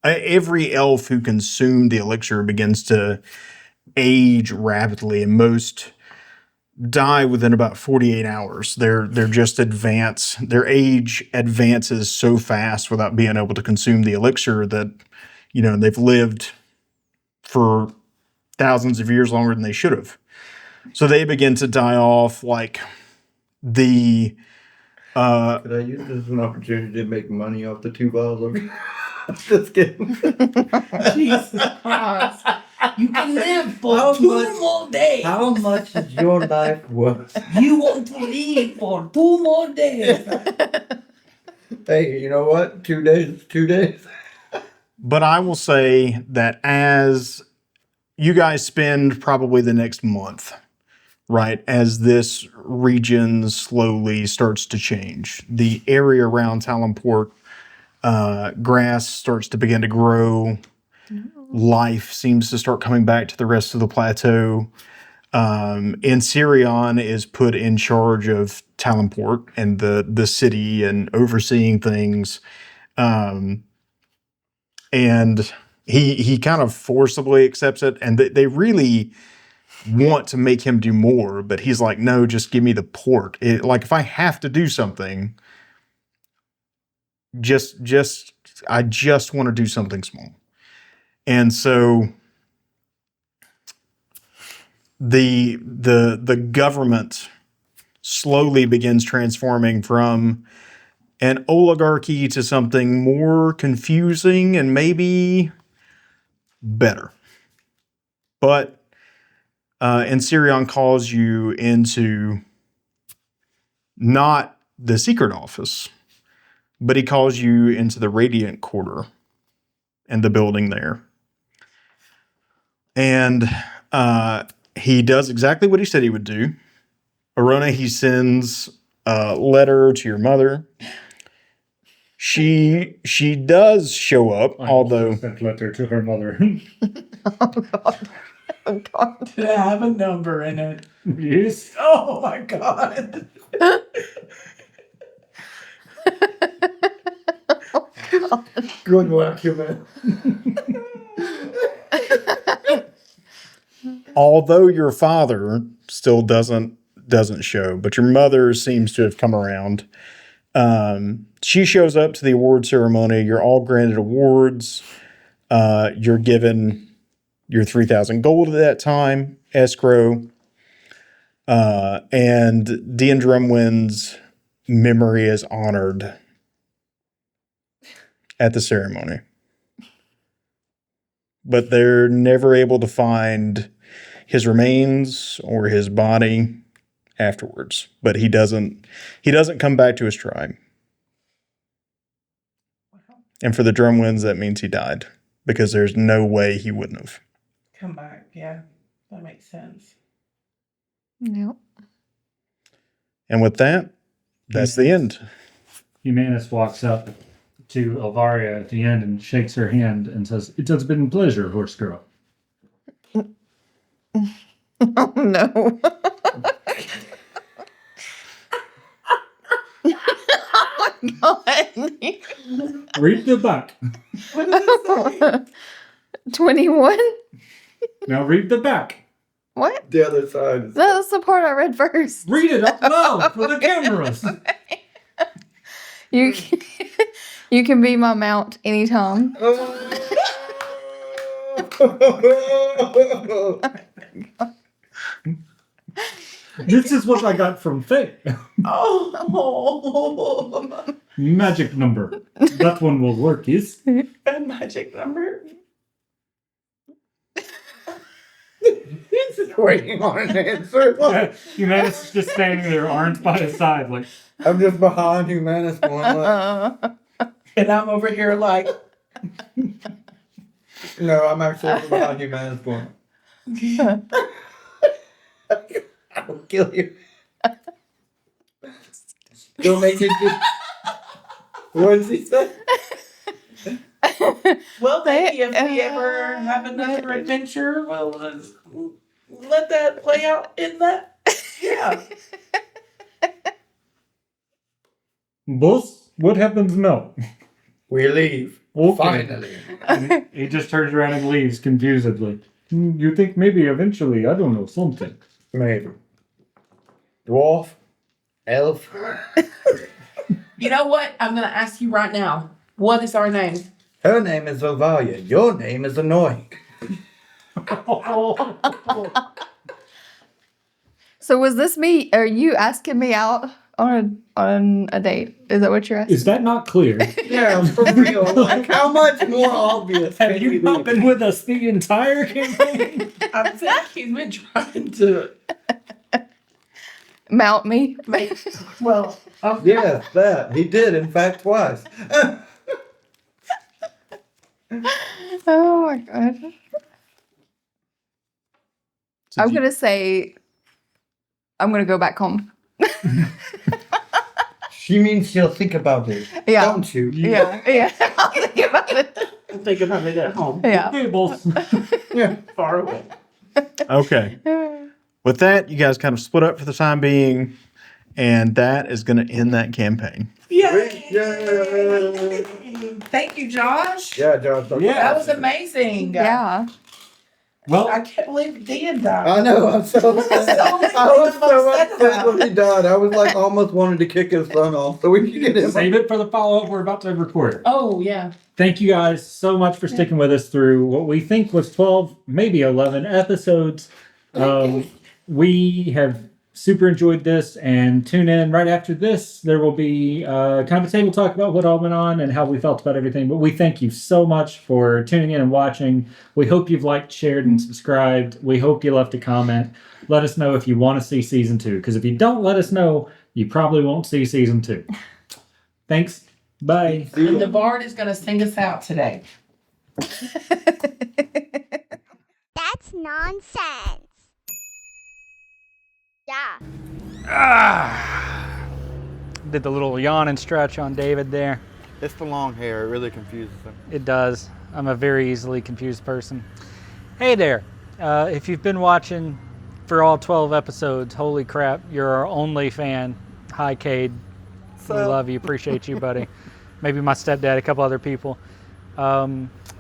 every elf who consumed the elixir begins to age rapidly, and most die within about 48 hours. They're just their age advances so fast without being able to consume the elixir that, they've lived for thousands of years longer than they should have. So they begin to die off like the... Could I use this as an opportunity to make money off the 2 bottles of... Just kidding. Jesus Christ. You can live for 2 more days. How much is your life worth? You want to live for 2 more days. Hey, you know what? 2 days is 2 days. But I will say that as you guys spend probably the next month, right, as this region slowly starts to change, the area around Talonport, grass starts to begin to grow. Life seems to start coming back to the rest of the plateau. Ensirion is put in charge of Talonport and the city and overseeing things. And he kind of forcibly accepts it, and they really want to make him do more, but he's like, no, just give me the port. Like if I have to do something, I just want to do something small. And so the government slowly begins transforming from an oligarchy to something more confusing and maybe better. But Ensirion calls you into not the secret office, but he calls you into the Radiant Quarter and the building there. And he does exactly what he said he would do. Arona, he sends a letter to your mother. She does show up, although sent letter to her mother. Oh God. Oh God. Did it have a number in it? Yes. Oh my God. Good work, human. although your father still doesn't doesn't show, but your mother seems to have come around. She shows up to the award ceremony. You're all granted awards. You're given your 3,000 gold at that time, escrow. And Dean Drumwind's memory is honored at the ceremony. But they're never able to find his remains or his body afterwards. But he doesn't come back to his tribe. And for the Drumwinds, that means he died. Because there's no way he wouldn't have. Come back. Yeah, that makes sense. Yep. And with that, that's the end. Humanus walks up to Alvaria at the end and shakes her hand and says, "It has been a pleasure, horse girl." Oh no. Oh my god. Read the back. What does it say? 21? Now read the back. What? The other side. That's the part I read first. Read it up loud for the cameras. You can, you can be my mount anytime. This is what I got from Faye. Oh, Magic number. That one will work, is? a magic number. He's waiting on an answer. Humanus is just standing there, arms by his side, like, I'm just behind Humanus going like, And I'm over here like, no, I'm actually behind Humanus going, I will kill you. Don't make it good. What does he say? well, thank you. If we ever have another adventure, well, let that play out in that. Yeah. "Boss, what happens now?" We leave. Okay. Finally. And he just turns around and leaves confusedly. You think maybe eventually, I don't know, something. Maybe. Dwarf. Elf. You know what? I'm going to ask you right now. What is our name? Her name is Ovalia. Your name is Annoying. So was this me? Are you asking me out on a date? Is that what you're asking? Is that not clear? Yeah, for real. Like, how much more obvious Have can you you not be? been with us the entire campaign? I think he's been trying to Mount me? make. Well, Yes, that. He did, in fact, twice. Oh my god. I'm gonna say I'm gonna go back home. She means she'll think about it. Yeah. Don't you? Yeah. I'll think about it. I'm thinking about it at home. Yeah. Okay, boss. Yeah. Far away. Okay. With that, you guys kind of split up for the time being, and that is going to end that campaign. Yay! Yay! Thank you, Josh. Yeah, Josh. Yeah. That was amazing. Yeah. Well, I can't believe Dan died. I know. I'm so upset. That's the only thing I was I'm so upset upset about. when he died. I was like almost wanted to kick his son off so we could get him. save it for the follow-up we're about to record. Oh, yeah. Thank you guys so much for sticking with us through what we think was 12, maybe 11 episodes. We have super enjoyed this, and tune in right after this. There will be kind of a table talk about what all went on and how we felt about everything. But we thank you so much for tuning in and watching. We hope you've liked, shared, and subscribed. We hope you left a comment. Let us know if you want to see season 2, because if you don't let us know, you probably won't see season 2. Thanks. Bye. And the bard is going to sing us out today. That's nonsense. Yeah. Did the little yawn and stretch on David there. It's the long hair. It really confuses him. It does. I'm a very easily confused person. Hey there. If you've been watching for all 12 episodes, holy crap, you're our only fan. Hi, Cade. We love you. Appreciate you, buddy. Maybe my stepdad, a couple other people.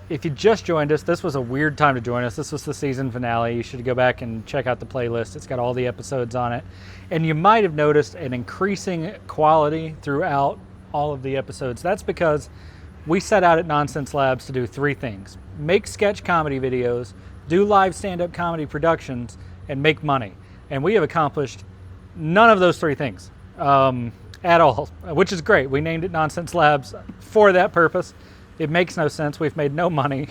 if you just joined us, this was a weird time to join us. This was the season finale. You should go back and check out the playlist. It's got all the episodes on it. And you might have noticed an increasing quality throughout all of the episodes. That's because we set out at Nonsense Labs to do 3 things: make sketch comedy videos, do live stand-up comedy productions, and make money. And we have accomplished none of those 3 things at all, which is great. We named it Nonsense Labs for that purpose. It makes no sense. We've made no money.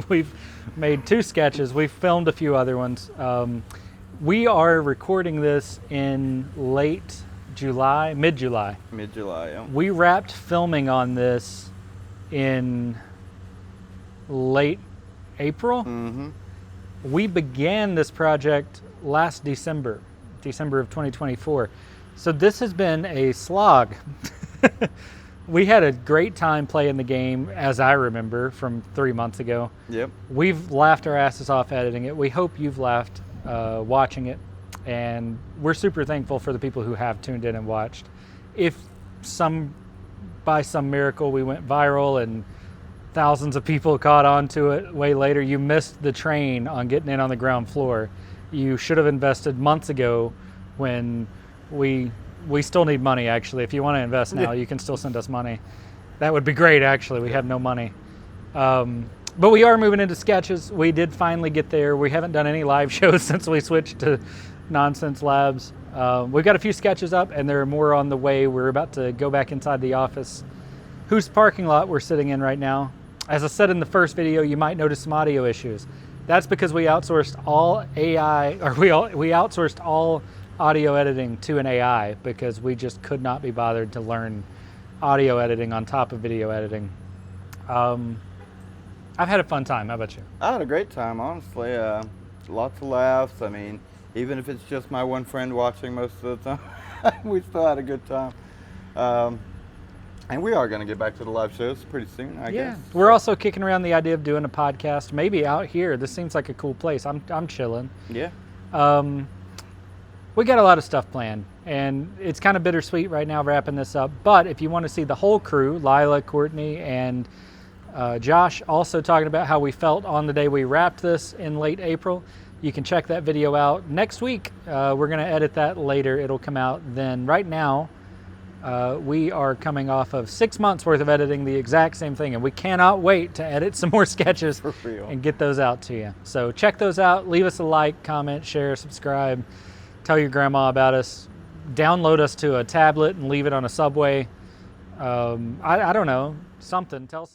We've made 2 sketches. We've filmed a few other ones. We are recording this in late July, mid-July. Mid-July, yeah. We wrapped filming on this in late April. Mm-hmm. We began this project last December of 2024. So this has been a slog. We had a great time playing the game, as I remember, from 3 months ago. Yep. We've laughed our asses off editing it. We hope you've laughed watching it. And we're super thankful for the people who have tuned in and watched. If by some miracle we went viral and thousands of people caught on to it way later, you missed the train on getting in on the ground floor. You should have invested months ago when we still need money, actually. If you want to invest now, you can still send us money. That would be great, actually. We have no money. But we are moving into sketches. We did finally get there. We haven't done any live shows since we switched to Nonsense Labs. We've got a few sketches up, and there are more on the way. We're about to go back inside the office, whose parking lot we're sitting in right now. As I said in the first video, you might notice some audio issues. That's because we outsourced all AI, or we outsourced all audio editing to an AI because we just could not be bothered to learn audio editing on top of video editing. I've had a fun time. How about you? I had a great time, honestly. Lots of laughs. I mean, even if it's just my one friend watching most of the time, we still had a good time. And we are going to get back to the live shows pretty soon, I guess. We're also kicking around the idea of doing a podcast, maybe out here. This seems like a cool place. I'm chilling. Yeah. We got a lot of stuff planned, and it's kind of bittersweet right now wrapping this up. But if you want to see the whole crew, Lila, Courtney, and Josh also talking about how we felt on the day we wrapped this in late April, you can check that video out. Next week, we're going to edit that later. It'll come out then. Right now, we are coming off of 6 months worth of editing the exact same thing, and we cannot wait to edit some more sketches For real. and get those out to you. So check those out. Leave us a like, comment, share, subscribe. Tell your grandma about us. Download us to a tablet and leave it on a subway. I don't know. Something. Tell